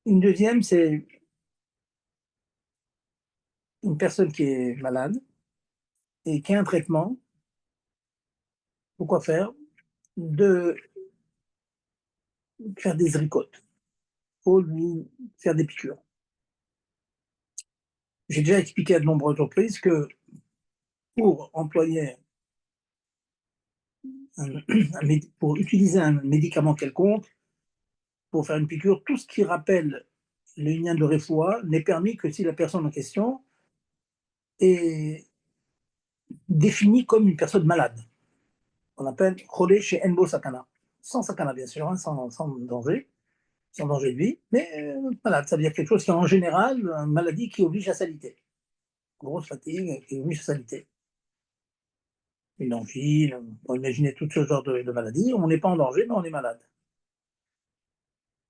Speaker 1: deuxième, c'est une personne qui est malade et qui a un traitement. Pourquoi faire? De faire des zricotes. Il faut lui faire des piqûres. J'ai déjà expliqué à de nombreuses reprises que pour employer pour utiliser un médicament quelconque, pour faire une piqûre, tout ce qui rappelle le lien de refoua n'est permis que si la personne en question est définie comme une personne malade. On appelle cholé chez Enbo Sakana. Sans sakana, bien sûr, sans danger de vie, mais malade, ça veut dire quelque chose qui est en général une maladie qui oblige à s'aliter. Grosse fatigue qui oblige à s'aliter. Une angine, on peut imaginer tout ce genre de maladies. On n'est pas en danger, mais on est malade.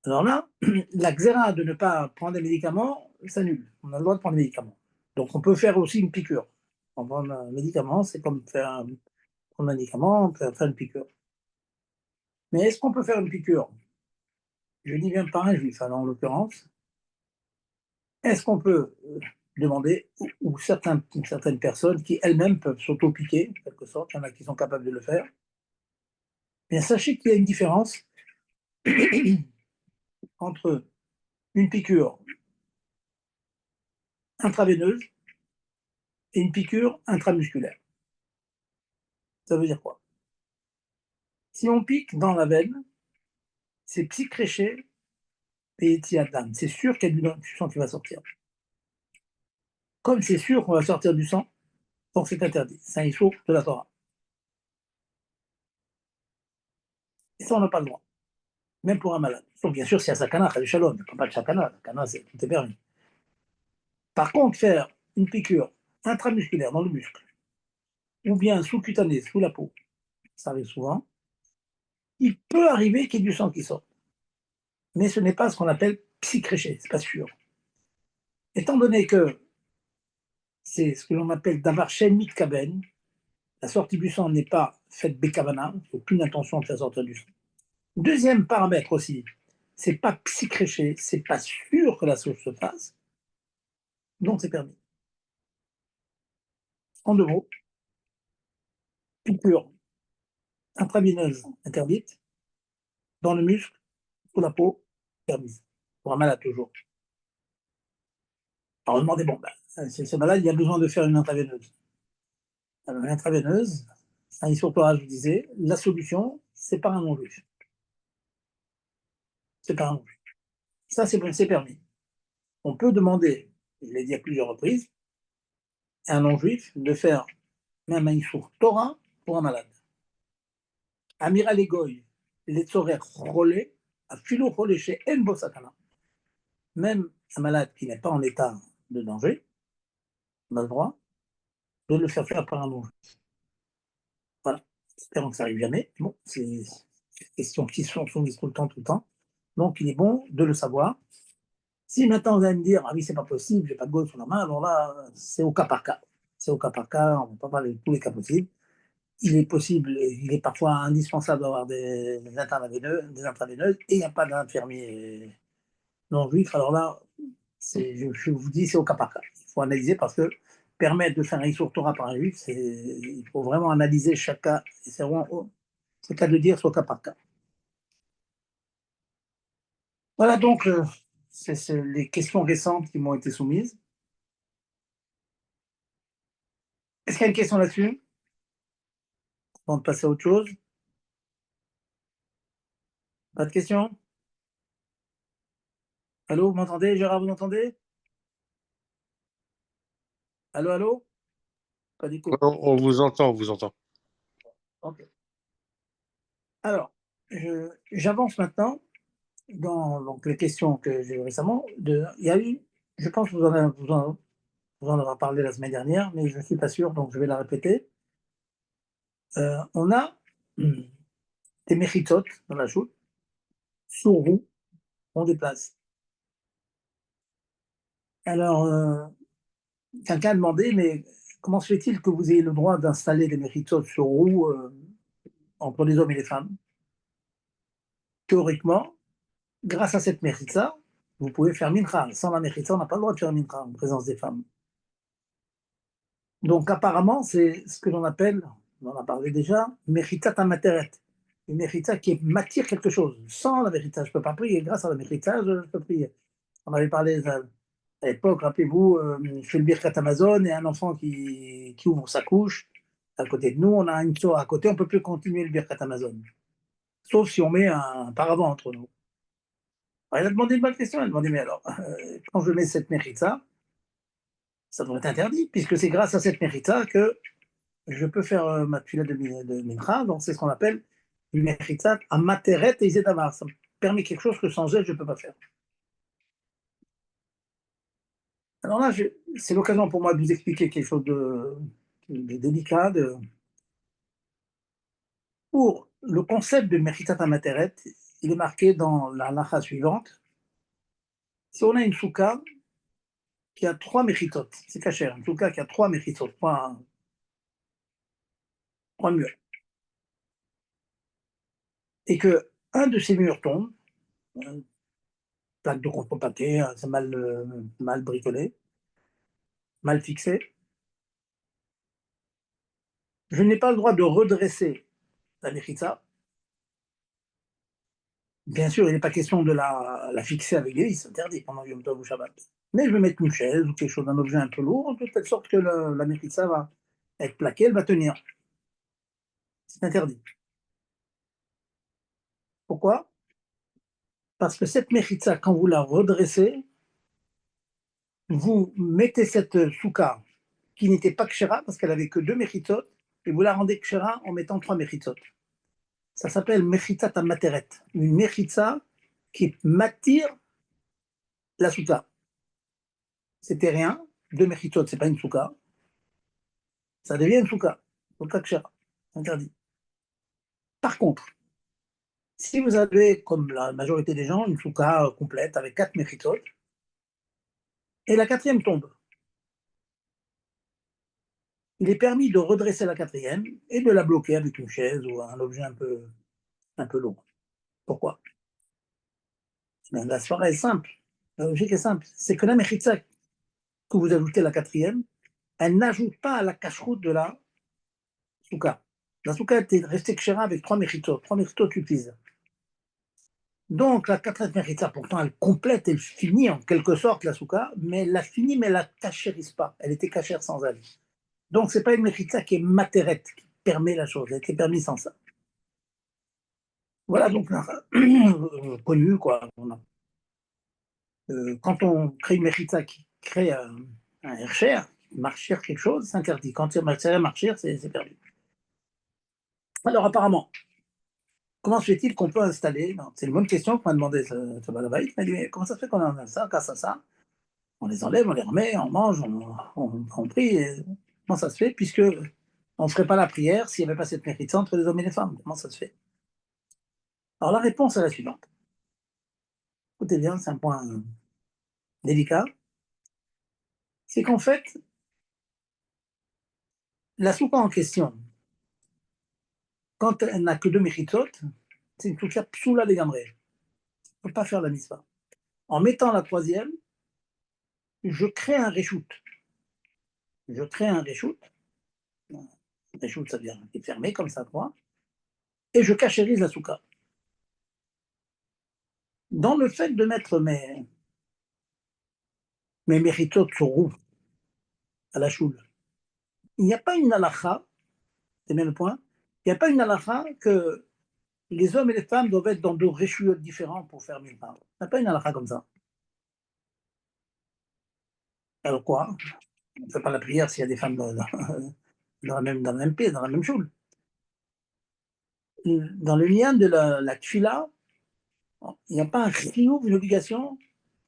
Speaker 1: Alors là, la xéra de ne pas prendre des médicaments s'annule. On a le droit de prendre des médicaments. Donc on peut faire aussi une piqûre. Prendre un médicament, c'est comme prendre un médicament, on peut faire une piqûre. Mais est-ce qu'on peut faire une piqûre? Je n'y viens pas un juif, alors en l'occurrence. Est-ce qu'on peut demander, ou certaines personnes qui elles-mêmes peuvent s'auto-piquer, en quelque sorte, il y en a qui sont capables de le faire, bien sachez qu'il y a une différence entre une piqûre intraveineuse et une piqûre intramusculaire. Ça veut dire quoi? Si on pique dans la veine, c'est psychréché et étiadam. C'est sûr qu'il y a du sang qui va sortir. Comme c'est sûr qu'on va sortir du sang, donc c'est interdit. C'est un issou de la Torah. Et ça, on n'a pas le droit. Même pour un malade. Sauf bien sûr, s'il y a sakana, il n'y a pas de sakana. Sakana, tout est permis. Par contre, faire une piqûre intramusculaire dans le muscle, ou bien sous-cutanée, sous la peau, ça arrive souvent, il peut arriver qu'il y ait du sang qui sort. Mais ce n'est pas ce qu'on appelle psychréché, c'est pas sûr. Étant donné que c'est ce que l'on appelle davar shen mitkaben, la sortie du sang n'est pas faite bekavana, aucune intention de faire sortir du sang. Deuxième paramètre aussi, c'est pas psychréché, c'est pas sûr que la chose se fasse, donc c'est permis. En 2 mots, piqûre intraveineuse interdite, dans le muscle, sous la peau, permise. Pour un malade toujours. Alors on demandait, bon, ce malade, il a besoin de faire une intraveineuse. Alors, l'intraveineuse, un Issour Torah, je vous disais, la solution, c'est par un non-juif. C'est par un non-juif. Ça, c'est permis. On peut demander, je l'ai dit à plusieurs reprises, à un non-juif de faire même un Issour Torah pour un malade. Amira Legoy, les tzorer cholé, a filo cholé chez En Bosakana. Même un malade qui n'est pas en état de danger, on a le droit de le faire par un non-juif. Voilà. Espérons que ça n'arrive jamais. Bon, c'est des questions qui sont soumises tout le temps. Donc, il est bon de le savoir. Si maintenant vous allez me dire, ah oui, c'est pas possible, j'ai pas de gauche sur la main, alors là, c'est au cas par cas. C'est au cas par cas, on ne va pas parler de tous les cas possibles. Il est possible, il est parfois indispensable d'avoir des intraveineuses, et il n'y a pas d'infirmier non juif. Alors là, je vous dis, c'est au cas par cas. Il faut analyser parce que permettre de faire un Issour Torah par un juif, il faut vraiment analyser chaque cas. C'est vraiment le cas de dire, c'est au cas par cas. Voilà donc c'est les questions récentes qui m'ont été soumises. Est-ce qu'il y a une question là-dessus avant de passer à autre chose? Pas de questions? Allô, vous m'entendez? Gérard, vous m'entendez? Allô, allô? Pas du tout.
Speaker 4: On vous entend, on vous entend.
Speaker 1: Ok. Alors, j'avance maintenant dans donc, les questions que j'ai eues récemment. Il y a eu, je pense que vous en avez parlé la semaine dernière, mais je ne suis pas sûr, donc je vais la répéter. On a des méchitotes dans la chute, sur roue, on déplace. Alors, quelqu'un a demandé, mais comment se fait-il que vous ayez le droit d'installer des méchitotes sur roue entre les hommes et les femmes? Théoriquement, grâce à cette méchitza, vous pouvez faire mincha. Sans la méchitza, on n'a pas le droit de faire mincha en présence des femmes. Donc apparemment, c'est ce que l'on appelle, on en a parlé déjà, méchitza tamateret. Une méchitza qui m'attire quelque chose. Sans la méchitza, je ne peux pas prier. Grâce à la méchitza, je peux prier. On avait parlé à l'époque, rappelez-vous, je fais le birkat Amazon et un enfant qui ouvre sa couche à côté de nous, on a une soeur à côté, on ne peut plus continuer le birkat Amazon. Sauf si on met un paravent entre nous. Alors, il a demandé une bonne question, il a demandé, mais alors, quand je mets cette mérita, ça devrait être interdit, puisque c'est grâce à cette mérita que je peux faire ma tuile de mincha, donc c'est ce qu'on appelle une mérita à materet et zedamar. Ça me permet quelque chose que sans elle, je ne peux pas faire. Alors là, c'est l'occasion pour moi de vous expliquer quelque chose de délicat. Pour le concept de méritat à materet, il est marqué dans la halakha suivante. Si on a une souka qui a 3 méritot, c'est caché, une souka qui a 3 méritot, 3 murs, et que un de ces murs tombe, une plaque de contreplaqué, c'est mal bricolé, mal fixé, je n'ai pas le droit de redresser la mérita. Bien sûr, il n'est pas question de la fixer avec des vis, c'est interdit pendant Yom Tov ou Shabbat. Mais je vais mettre une chaise ou quelque chose, un objet un peu lourd, de telle sorte que la mérita va être plaquée, elle va tenir. C'est interdit. Pourquoi? Parce que cette mérita, quand vous la redressez, vous mettez cette souka qui n'était pas kshera, parce qu'elle avait que 2 méritot, et vous la rendez kshera en mettant 3 méritot. Ça s'appelle mechitza tamateret, une mechitza qui m'attire la souka. C'était rien, 2 méritot, c'est pas une souka, ça devient une souka kshera, interdit. Par contre, si vous avez, comme la majorité des gens, une souka complète avec 4 méritot, et la 4e tombe, il est permis de redresser la 4e et de la bloquer avec une chaise ou un objet un peu lourd. Pourquoi? La soirée est simple. La logique est simple. C'est que la mechitza que vous ajoutez la 4e, elle n'ajoute pas à la cacheroute de la souka. La souka était restée kshera avec 3 mechitot. 3 mechitot suffisent. Donc, la quatrième méritza, pourtant, elle complète, elle finit en quelque sorte la souka, mais elle la finit, mais elle la cachérise pas. Elle était cachère sans elle. Donc, c'est pas une méritza qui est matérette, qui permet la chose. Elle était permise sans ça. Voilà, donc, connu, quoi. Quand on crée une méritza qui crée un hercher, marcher quelque chose, c'est interdit. Quand il y a marcher, c'est permis. Alors, apparemment, comment se fait-il qu'on peut installer? C'est une bonne question qu'on m'a demandé ce balabait. Il m'a dit, mais comment ça se fait qu'on a ça, ça? On les enlève, on les remet, on mange, on prie. Comment ça se fait? Puisque on ne ferait pas la prière s'il n'y avait pas cette méritza entre les hommes et les femmes. Comment ça se fait? Alors la réponse est la suivante. Écoutez bien, c'est un point délicat. C'est qu'en fait, la soupa en question, quand elle n'a que deux méritot, c'est une souka psoula les gamrés. On ne peut pas faire la mitzvah. En mettant la troisième, je crée un reshoot. Je crée un reshoot. Un reshoot, ça veut dire qu'il est fermé comme ça, quoi. Et je cachérise la souka. Dans le fait de mettre mes méritot sur roue à la choule, il n'y a pas une halakha, c'est bien le point, il n'y a pas une halakha que les hommes et les femmes doivent être dans deux réchouillots différents pour faire milpa. Il n'y a pas une halakha comme ça. Alors quoi? On ne fait pas la prière s'il y a des femmes dans la même pied, dans la même choule. Dans le lien de la tfila, il n'y a pas un chiyuv, une obligation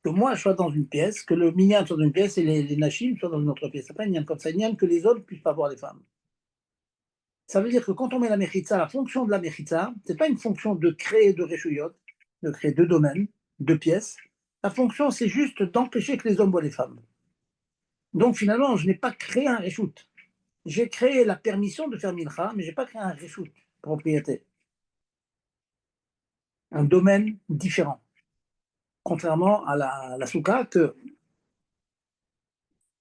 Speaker 1: que moi je sois dans une pièce, que le minyan soit dans une pièce et les nashim soient dans une autre pièce. Ce n'est pas une lien comme ça, une lien que les hommes ne puissent pas voir les femmes. Ça veut dire que quand on met la mechitza, la fonction de la mechitza, ce n'est pas une fonction de créer deux réchouillots, de créer deux domaines, deux pièces. La fonction, c'est juste d'empêcher que les hommes voient les femmes. Donc finalement, je n'ai pas créé un reshoot. J'ai créé la permission de faire mincha, mais je n'ai pas créé un reshoot, propriété. Un domaine différent. Contrairement à la soukha, que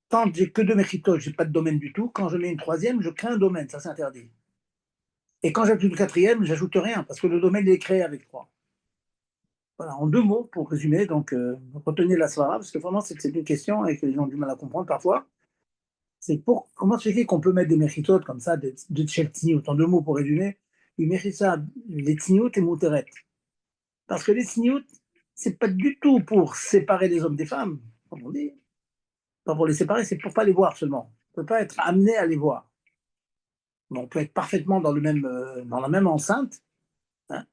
Speaker 1: quand j'ai que deux mechitos, je n'ai pas de domaine du tout. Quand je mets une troisième, je crée un domaine, ça c'est interdit. Et quand j'ajoute une quatrième, j'ajoute rien, parce que le domaine est créé avec trois. Voilà, en deux mots, pour résumer, donc retenez la svara, parce que vraiment c'est une question et que les gens ont du mal à comprendre parfois. C'est pour comment se fait qu'on peut mettre des méchitot comme ça, de tcheltini, autant de mots pour résumer, une méchita, les tzniout et mouteret. Parce que les tzniout, c'est pas du tout pour séparer les hommes des femmes, comme on dit. Pas pour les séparer, c'est pour pas les voir seulement. On ne peut pas être amené à les voir. Mais on peut être parfaitement dans la même enceinte, hein,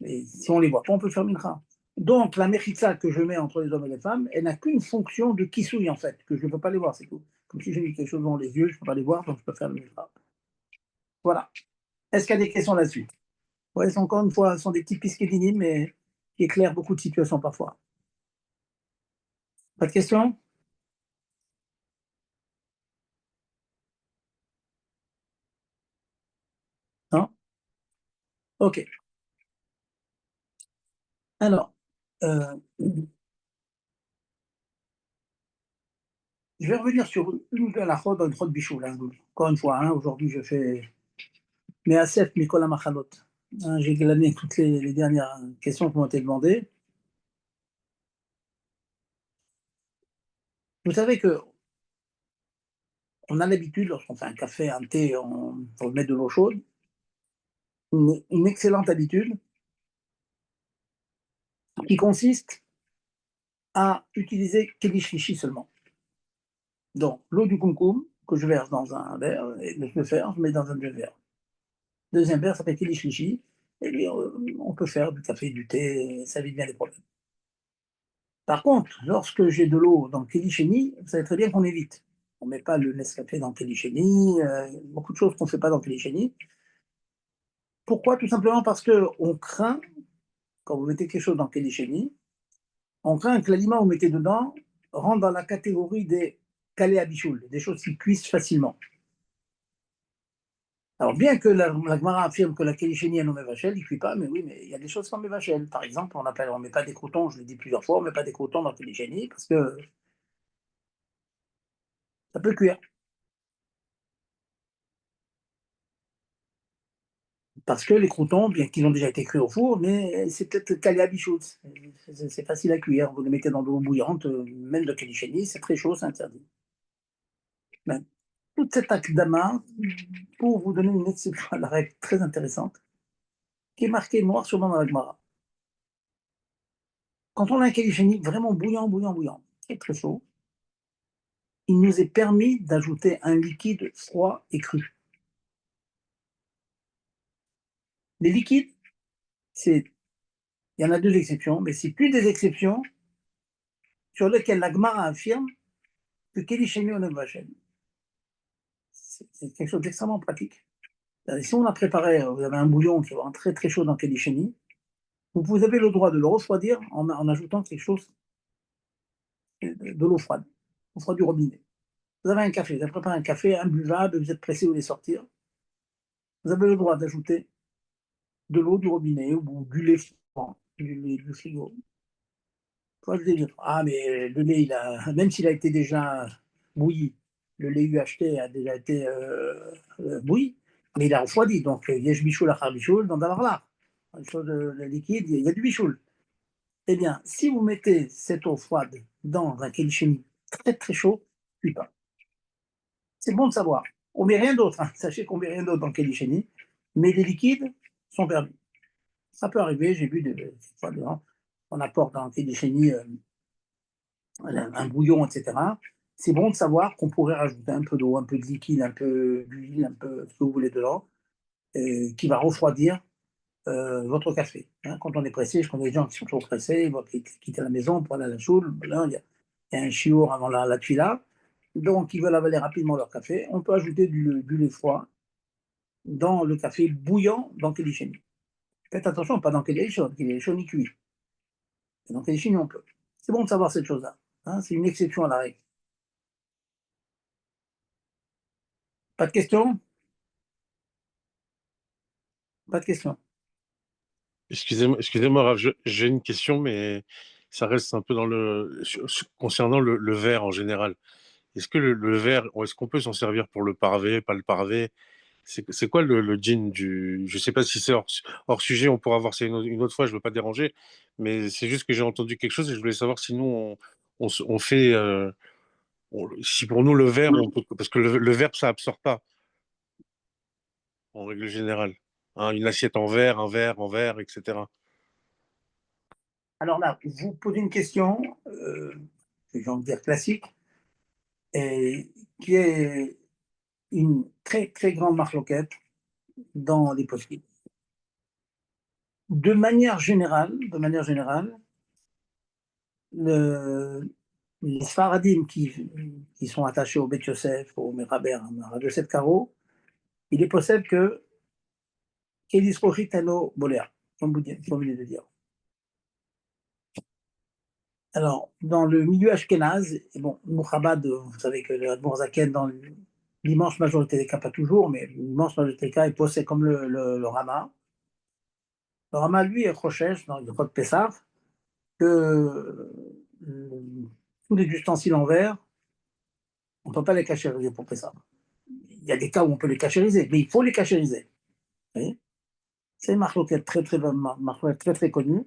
Speaker 1: et si on ne les voit pas, on peut faire mincha. Donc, la mechitza que je mets entre les hommes et les femmes, elle n'a qu'une fonction de kisouille, en fait, que je ne peux pas les voir, c'est tout. Comme si j'ai mis quelque chose dans les yeux, je ne peux pas les voir, donc je peux faire le mincha. Voilà. Est-ce qu'il y a des questions là-dessus? Oui, encore une fois, ce sont des petits pisquetini, mais qui éclairent beaucoup de situations parfois. Pas de questions? Non? Ok. Alors, euh, je vais revenir sur une ou deux halachot dans une chod bichoul. Encore une fois, hein, aujourd'hui, je fais mes asset, Mikola Machalot. Hein, j'ai glané toutes les dernières questions qui m'ont été demandées. Vous savez que on a l'habitude, lorsqu'on fait un café, un thé, on met de l'eau chaude. Une excellente habitude qui consiste à utiliser Kedishlishi seulement. Donc, l'eau du kumkum, que je verse dans un verre, et je peux faire, je mets dans un deuxième verre. Deuxième verre, ça s'appelle Kedishlishi, et puis on peut faire du café, du thé, ça évite bien les problèmes. Par contre, lorsque j'ai de l'eau dans le Kedisheni, vous savez très bien qu'on évite. On ne met pas le Nescafé dans le Kedisheni, beaucoup de choses qu'on ne fait pas dans le Kedisheni. Pourquoi? Tout simplement parce qu'on craint, quand vous mettez quelque chose dans le Kedisheni, on craint que l'aliment que vous mettez dedans rentre dans la catégorie des calés à bichoul, des choses qui cuisent facilement. Alors, bien que la Gemara affirme que la kélichénie est non mévachel, il ne cuit pas, mais oui, mais il y a des choses comme mévachel. Par exemple, on ne met pas des croutons, je l'ai dit plusieurs fois, on ne met pas des croutons dans la kélichénie parce que ça peut cuire. Parce que les croûtons, bien qu'ils ont déjà été cuits au four, mais c'est peut-être calé à bichout. C'est facile à cuire. Vous les mettez dans de l'eau bouillante, même de Kélichéni, c'est très chaud, c'est interdit. Ben, toute cette akdama pour vous donner une exception à la règle très intéressante, qui est marquée noir sur blanc dans la Gemara. Quand on a un Kélichéni vraiment bouillant, très très chaud, il nous est permis d'ajouter un liquide froid et cru. Les liquides, il y en a deux exceptions, mais c'est plus des exceptions sur lesquelles la Gemara affirme que Kélichéni on Vachem. C'est quelque chose d'extrêmement pratique. Si on a préparé, vous avez un bouillon qui va très très chaud dans Kélichéni, vous avez le droit de le refroidir en ajoutant quelque chose de l'eau froide du robinet. Vous avez un café, vous avez préparé un café imbuvable, vous êtes pressé de les sortir. Vous avez le droit d'ajouter de l'eau du robinet ou du lait froid, du lait du frigo. Ah, mais le lait, même s'il a été déjà bouilli, le lait UHT a déjà été bouilli, mais il a refroidi. Donc, yesh bichoul achar bichoul, dans d'avoir une chose de liquide, il y a du bichoul. Eh bien, si vous mettez cette eau froide dans un kélicheni très très chaud, cuit pas. C'est bon de savoir. On met rien d'autre. Hein. Sachez qu'on met rien d'autre dans le kélicheni, mais les liquides sont permis. Ça peut arriver. J'ai vu des fois des gens, on apporte dans le kélicheni un bouillon, etc. C'est bon de savoir qu'on pourrait rajouter un peu d'eau, un peu de liquide, un peu d'huile, un peu ce que vous voulez dedans, qui va refroidir votre café. Hein. Quand on est pressé, je connais des gens qui sont trop pressés, ils vont quitter la maison pour aller à la choule. Là, il y a un chiour avant la tuila. Donc, ils veulent avaler rapidement leur café. On peut ajouter du lait froid dans le café bouillant dans Kélicheni. Faites attention, pas dans Kélicheni cuit. Et dans Kélicheni, on peut. C'est bon de savoir cette chose-là. Hein, c'est une exception à la règle. Pas de questions? Pas de questions.
Speaker 4: Excusez-moi, Rav, j'ai une question, mais ça reste un peu concernant le verre en général. Est-ce que le verre, est-ce qu'on peut s'en servir pour le pavé, pas le pavé? C'est quoi le djinn du... Je sais pas si c'est hors sujet, on pourra voir ça une autre fois, je veux pas déranger, mais c'est juste que j'ai entendu quelque chose et je voulais savoir si nous, on fait... si pour nous, le verre, parce que le verre, ça absorbe pas, en règle générale. Hein, une assiette en verre, un verre en verre, etc.
Speaker 1: Alors là, vous posez une question, j'ai envie de dire classique, et qui est une très très grande marloquette dans les possibles. De manière générale, les Sfaradim qui sont attachés au Bet Yosef, au Meraber, à Yosef Karo, il est possible que Kedis Rochitano Boléa, comme vous venez de dire. Alors, dans le milieu ashkénaze, et bon, Mouchabad, vous savez que le Admour Zaken, dans l'immense majorité des cas, pas toujours, mais l'immense majorité des cas, il possède comme le Rama. Le Rama, lui, est Rochesh, dans le code Pessah, que tous les ustensiles en verre, on ne peut pas les cachériser pour Pessah. Il y a des cas où on peut les cachériser, mais il faut les cachériser. C'est une marloquette très, très connue.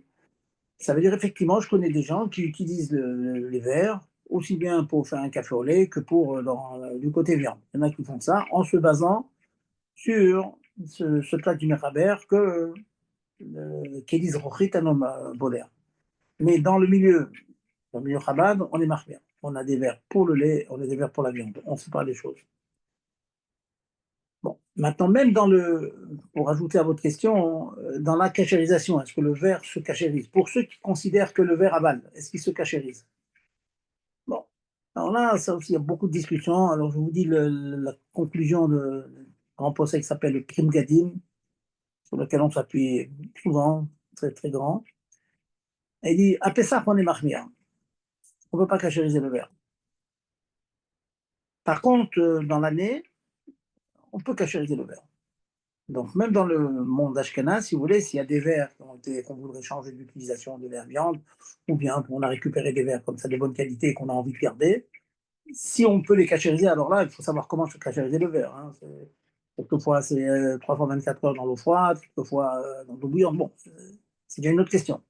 Speaker 1: Ça veut dire effectivement, je connais des gens qui utilisent les verres aussi bien pour faire un café au lait que pour du côté viande. Il y en a qui font ça en se basant sur ce plat du Meraber que qu'Élise Rochit un bolaire. Mais dans le milieu Chabad, on est marqué bien. On a des verres pour le lait, on a des verres pour la viande. On sépare les choses. Bon, maintenant, même pour ajouter à votre question, dans la cachérisation, est-ce que le verre se cachérise? Pour ceux qui considèrent que le verre avale, est-ce qu'il se cachérise? Bon, alors là, ça aussi, il y a beaucoup de discussions. Alors, je vous dis la conclusion de grand procès qui s'appelle le Krim Gadim, sur lequel on s'appuie souvent, très très grand. Et il dit, à Pessah, on est marmia. On ne peut pas cachériser le verre. Par contre, dans l'année, on peut cachériser le verre. Donc, même dans le monde ashkénaze, si vous voulez, s'il y a des verres qu'on voudrait changer d'utilisation de verre viande, ou bien on a récupéré des verres comme ça de bonne qualité et qu'on a envie de garder, si on peut les cachériser, alors là, il faut savoir comment se cachériser le verre. Hein. Quelquefois, c'est 3 fois 24 heures dans l'eau froide, quelquefois dans l'eau bouillante. Bon, c'est bien une autre question.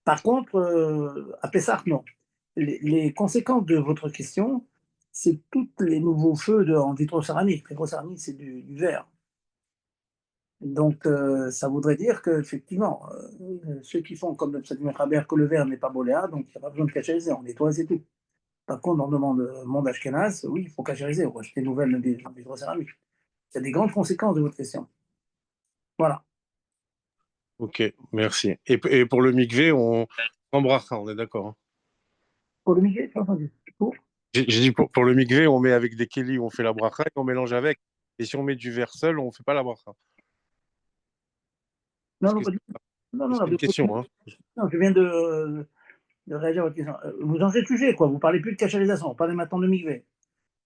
Speaker 1: Par contre, à Pessah, non. Les conséquences de votre question, c'est tous les nouveaux feux en vitrocéramique. Les vitrocéramique, c'est du verre. Donc, ça voudrait dire qu'effectivement, ceux qui font comme le Psadim Mechaber, que le verre n'est pas boléa, donc il n'y a pas besoin de cachériser, on nettoie, c'est tout. Par contre, dans le monde ashkénaze, oui, il faut cachériser, on va acheter une nouvelle vitrocéramique. Il y a des grandes conséquences de votre question. Voilà.
Speaker 4: Ok, merci. Et pour le mikvé, on prend bracha, on est d'accord, hein.
Speaker 1: Pour le milieu, tu as entendu? Pour
Speaker 4: J'ai dit pour le mikvé, on met avec des kélis, on fait la bracha et on mélange avec. Et si on met du verre seul, on ne fait pas la bracha.
Speaker 1: Non,
Speaker 4: Est-ce
Speaker 1: non,
Speaker 4: que
Speaker 1: pas du tout. Non, non,
Speaker 4: c'est une question, hein?
Speaker 1: non, je viens de réagir à votre question. Vous en êtes sujet, quoi. Vous parlez plus de cachérisation, vous parlez maintenant de mikvé.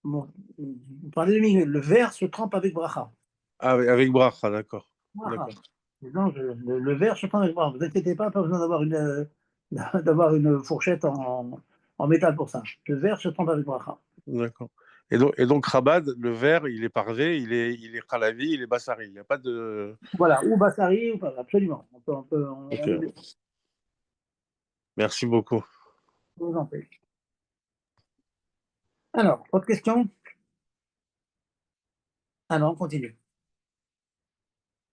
Speaker 1: Bon, vous parlez de mikvé. Le verre se trempe avec bracha.
Speaker 4: Ah, avec bracha, d'accord.
Speaker 1: Bracha.
Speaker 4: D'accord.
Speaker 1: Non, le verre se trempe avec bracha. Vous inquiétez pas, pas besoin d'avoir une fourchette en métal pour ça. Le verre se trempe avec bracha.
Speaker 4: D'accord. Et donc Chabad, le verre, il est parvé, il est khalavi, il est bassari. Il n'y a pas de.
Speaker 1: Voilà, ou Bassari, ou pas, absolument. On est
Speaker 4: Ok. Merci beaucoup.
Speaker 1: je vous en prie. Alors, autre question? Alors, on continue.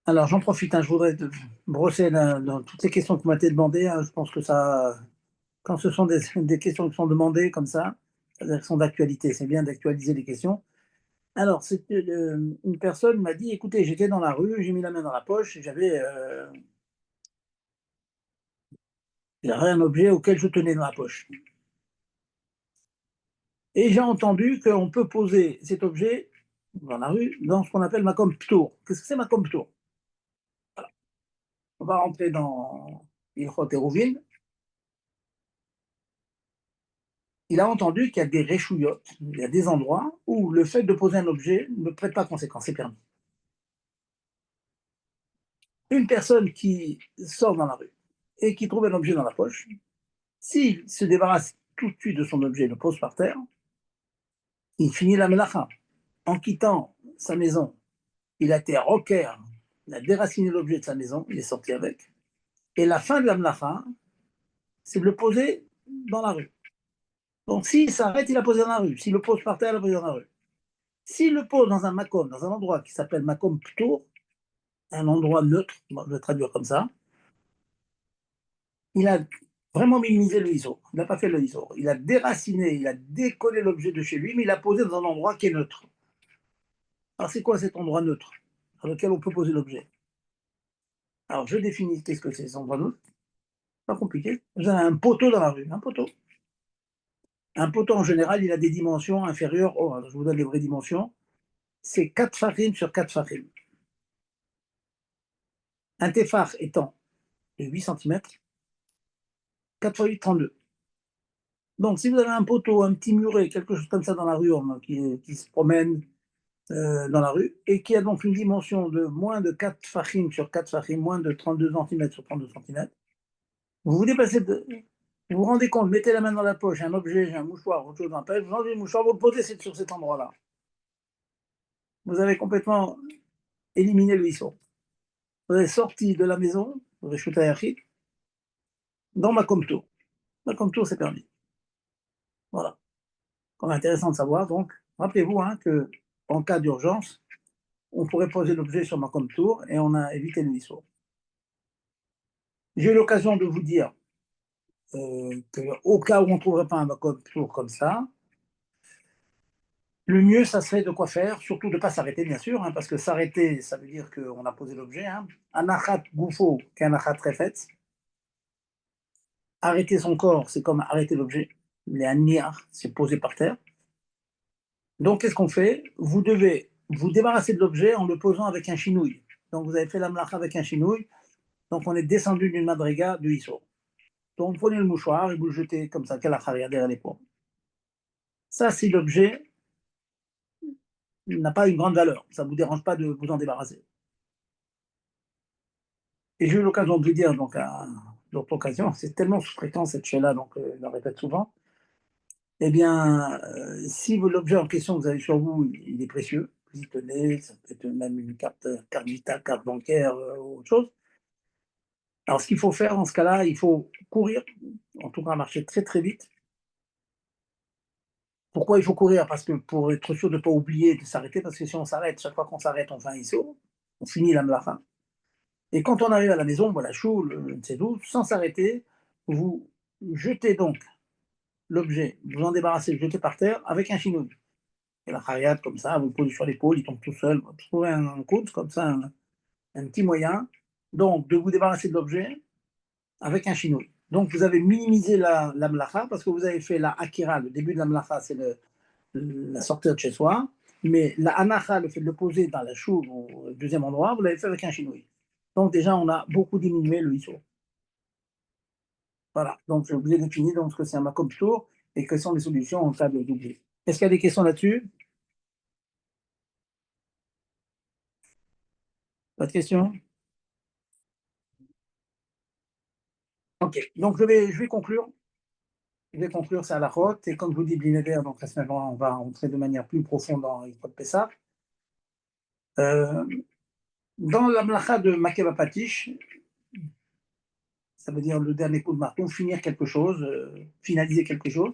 Speaker 1: Alors, j'en profite, hein, je voudrais brosser dans toutes les questions que vous m'avez demandées. Hein, je pense que ça, quand ce sont des questions qui sont demandées comme ça, c'est-à-dire qu'elles sont d'actualité, c'est bien d'actualiser les questions. Alors, une personne m'a dit, écoutez, j'étais dans la rue, j'ai mis la main dans la poche, et j'avais un objet auquel je tenais dans la poche. Et j'ai entendu qu'on peut poser cet objet dans la rue, dans ce qu'on appelle Makom Ptour. Qu'est-ce que c'est Makom Ptour? On va rentrer dans Ilchot Eruvin. Il a entendu qu'il y a des réchouillottes, il y a des endroits où le fait de poser un objet ne prête pas conséquence, c'est permis. Une personne qui sort dans la rue et qui trouve un objet dans la poche, s'il se débarrasse tout de suite de son objet et le pose par terre, il finit la melacha. En quittant sa maison, il a été rocker, il a déraciné l'objet de sa maison, il est sorti avec. Et la fin de la melacha, c'est de le poser dans la rue. Donc s'il s'arrête, il a posé dans la rue. S'il le pose par terre, il a posé dans la rue. S'il le pose dans un makom, dans un endroit qui s'appelle makom ptour, un endroit neutre, je vais traduire comme ça, il a vraiment minimisé le ISO. Il n'a pas fait le ISO. Il a déraciné, il a décollé l'objet de chez lui, mais il l'a posé dans un endroit qui est neutre. Alors c'est quoi cet endroit neutre dans lequel on peut poser l'objet? Alors je définis qu'est-ce que c'est cet endroit neutre. Pas compliqué. Vous avez un poteau dans la rue, un poteau. Un poteau en général, il a des dimensions inférieures. Oh, alors, je vous donne les vraies dimensions. C'est 4 farim sur 4 farim. Un téphar étant de 8 cm, 4 x 8, 32. Donc, si vous avez un poteau, un petit muret, quelque chose comme ça dans la rue, qui se promène dans la rue, et qui a donc une dimension de moins de 4 fachim sur 4 fachim, moins de 32 cm sur 32 cm, vous vous dépassez vous vous rendez compte, mettez la main dans la poche, un objet, un mouchoir, autre chose dans la poche, vous enlevez le mouchoir, vous le posez sur cet endroit-là. Vous avez complètement éliminé le ISO. Vous avez sorti de la maison, vous avez shooté dans ma Comtour. Ma Comtour, c'est permis. Voilà. Comme intéressant de savoir, donc, rappelez-vous hein, que en cas d'urgence, on pourrait poser l'objet sur ma Comtour et on a évité le ISO. J'ai eu l'occasion de vous dire qu'au cas où on ne trouverait pas un Comtour comme ça, le mieux, ça serait de quoi faire, surtout de ne pas s'arrêter, bien sûr, hein, parce que s'arrêter, ça veut dire qu'on a posé l'objet. Hein. Anachat goufo, qu'anachat refetz. Arrêter son corps, c'est comme arrêter l'objet. Les aniar, c'est posé par terre. Donc, qu'est-ce qu'on fait? Vous devez vous débarrasser de l'objet en le posant avec un chinouille. Donc, vous avez fait la mlacha avec un chinouille. Donc, on est descendu d'une madriga du ISO. Donc, vous prenez le mouchoir et vous le jetez comme ça, qu'à la arrière derrière l'épaule. Ça, si l'objet n'a pas une grande valeur, ça ne vous dérange pas de vous en débarrasser. Et j'ai eu l'occasion de vous dire, donc, à d'autres occasions, c'est tellement fréquent cette chaîne-là, donc je le répète souvent. Eh bien, si l'objet en question que vous avez sur vous, il est précieux, vous y tenez, ça peut être même une carte vitale, carte bancaire, ou autre chose. Alors, ce qu'il faut faire dans ce cas-là, il faut courir, en tout cas marcher très très vite. Pourquoi il faut courir? Parce que pour être sûr de ne pas oublier de s'arrêter, parce que si on s'arrête, chaque fois qu'on s'arrête, on fait un ISO, on finit la mlacha. Et quand on arrive à la maison, voilà, choule, je ne sais d'où, sans s'arrêter, vous jetez donc l'objet, vous en débarrassez, le jetez par terre avec un chinouille. Et la chariat, comme ça, vous le posez sur l'épaule, il tombe tout seul. Vous trouvez un coude, comme ça, un petit moyen, donc de vous débarrasser de l'objet avec un chinouille. Donc vous avez minimisé la mlacha parce que vous avez fait la akira, le début de la mlacha, c'est la sortie de chez soi, mais la anacha, le fait de le poser dans la chouve au deuxième endroit, vous l'avez fait avec un chinouille. Donc déjà, on a beaucoup diminué le ISO. Voilà, donc je vous ai défini donc, ce que c'est un makom tour et quelles sont les solutions en cas de doublé. Est-ce qu'il y a des questions là-dessus? Pas de questions? Ok, donc je vais conclure. Je vais conclure ça à la route. Et comme je vous dis, Blinéder, donc la semaine prochaine, on va rentrer de manière plus profonde dans les de Pessah. Dans la mlacha de Makeba Patish, ça veut dire le dernier coup de marteau, finir quelque chose, finaliser quelque chose.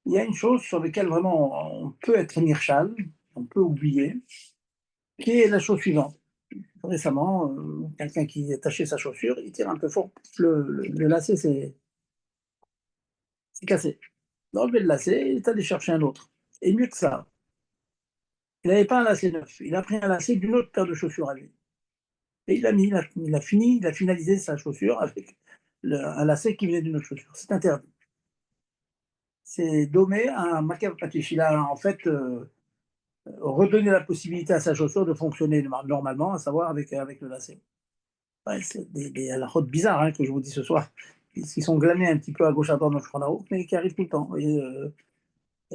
Speaker 1: Il y a une chose sur laquelle vraiment on peut être nirchal, on peut oublier, qui est la chose suivante. Récemment, quelqu'un qui a taché sa chaussure, il tire un peu fort, le lacet c'est cassé. Il a enlevé le lacet, il est allé chercher un autre. Et mieux que ça, il n'avait pas un lacet neuf, il a pris un lacet d'une autre paire de chaussures à lui. Et il a finalisé sa chaussure avec un lacet qui venait d'une autre chaussure. C'est interdit. C'est dommé à un macabre patish. Il a en fait redonné la possibilité à sa chaussure de fonctionner normalement, à savoir avec le lacet. Ouais, c'est des halakhot bizarres hein, que je vous dis ce soir, qui sont glanés un petit peu à gauche à droite dans le Shulchan, mais qui arrivent tout le temps. Et,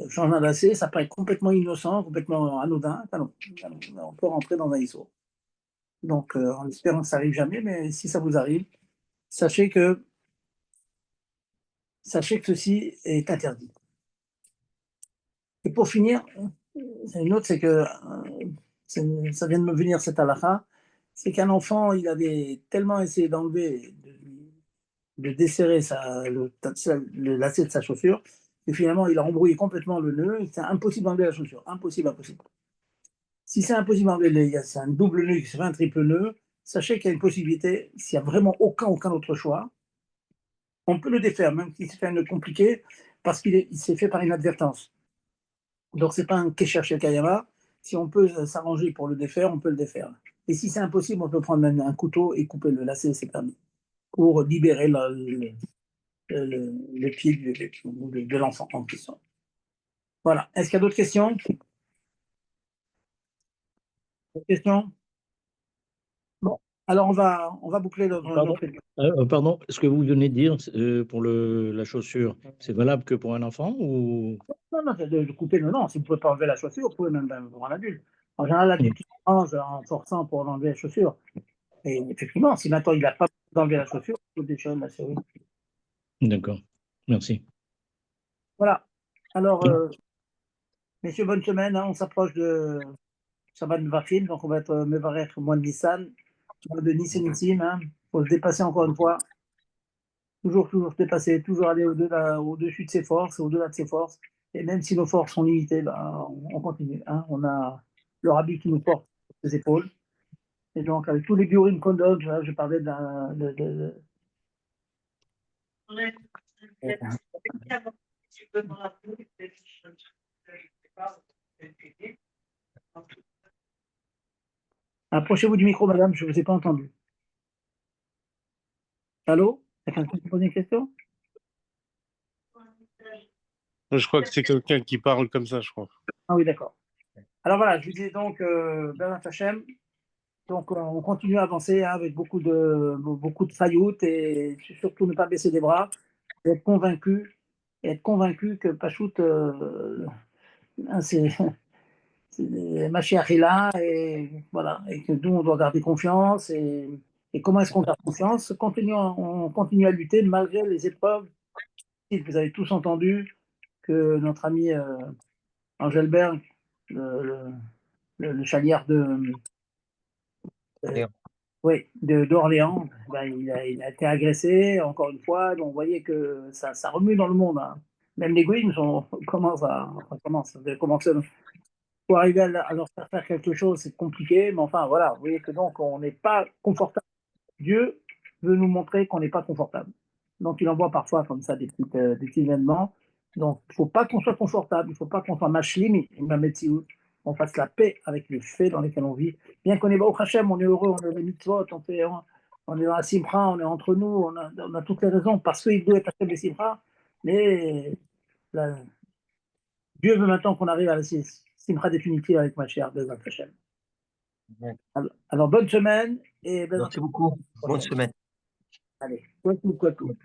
Speaker 1: changer un lacet, ça paraît complètement innocent, complètement anodin. Ah non, on peut rentrer dans un ISO. Donc, en espérant que ça arrive jamais, mais si ça vous arrive, sachez que ceci est interdit. Et pour finir, une autre, c'est que ça vient de me venir cette halakha, c'est qu'un enfant, il avait tellement essayé d'enlever, de desserrer le lacet de sa chaussure, et finalement, il a embrouillé complètement le nœud, et c'est impossible d'enlever la chaussure. Impossible, impossible. Si c'est impossible d'enlever, c'est un double nœud qui se fait un triple nœud, sachez qu'il y a une possibilité, s'il n'y a vraiment aucun autre choix, on peut le défaire, même si c'est un nœud compliqué, parce qu'il s'est fait par inadvertance. Donc, ce n'est pas un Kesher chez Kayama. Si on peut s'arranger pour le défaire, on peut le défaire. Et si c'est impossible, on peut prendre un couteau et couper le lacet, c'est permis, pour libérer le pied de l'enfant en question. Voilà. Est-ce qu'il y a d'autres questions? D'autres questions? Bon, alors on va boucler notre...
Speaker 5: Pardon, ce que vous venez de dire pour la chaussure, c'est valable que pour un enfant ou...
Speaker 1: Non, de couper le non. Si vous ne pouvez pas enlever la chaussure, vous pouvez même pour un adulte. En général, l'adulte il mange en forçant pour enlever la chaussure. Et effectivement, si maintenant il n'a pas d'enlever la chaussure, il faut déchirer la série.
Speaker 5: D'accord, merci.
Speaker 1: Voilà. Alors, messieurs, bonne semaine. Hein, on s'approche de Shabbat Mevachim, donc on va être Mevarech au mois de Nissan, mois de Nissim. Hein. Il faut se dépasser encore une fois. Toujours se dépasser, toujours aller au-dessus de ses forces, au-delà de ses forces. Et même si nos forces sont limitées, ben, on continue. Hein. On a le rabbi qui nous porte sur ses épaules. Et donc, avec tous les biorines qu'on donne, je parlais Approchez-vous du micro, madame, je ne vous ai pas entendu. Allô? Quelqu'un qui pose une question?
Speaker 4: Je crois que c'est quelqu'un qui parle comme ça, je crois.
Speaker 1: Ah oui, d'accord. Alors voilà, je vous disais donc, Bernard Hachem, donc on continue à avancer hein, avec beaucoup de failloutes et surtout ne pas baisser les bras, et être convaincu que Pachout, c'est Mashiach est là et voilà, et que nous on doit garder confiance et comment est-ce qu'on garde confiance? On continue à lutter malgré les épreuves. Vous avez tous entendu que notre ami Angel Berg le chaliard
Speaker 3: Orléans.
Speaker 1: oui, d'Orléans, ben, il a été agressé, encore une fois, donc vous voyez que ça remue dans le monde, hein. Même les Greens commencent pour arriver à leur faire quelque chose, c'est compliqué, mais enfin voilà, vous voyez que donc on n'est pas confortable. Dieu veut nous montrer qu'on n'est pas confortable. Donc il envoie parfois comme ça des petits événements. Donc il ne faut pas qu'on soit confortable, il ne faut pas qu'on soit machlim, on fasse la paix avec les faits dans lesquels on vit. Bien qu'on est au Hachem, on est heureux, on est les mitzvot, on est dans la simcha, on est entre nous, on a toutes les raisons parce qu'il doit être Hachem et simcha, mais la, Dieu veut maintenant qu'on arrive à la simcha définitive avec Mashiach, Bezrat Hachem. Alors bonne semaine et
Speaker 3: Merci beaucoup. Bonne semaine.
Speaker 1: Allez, quoi tout.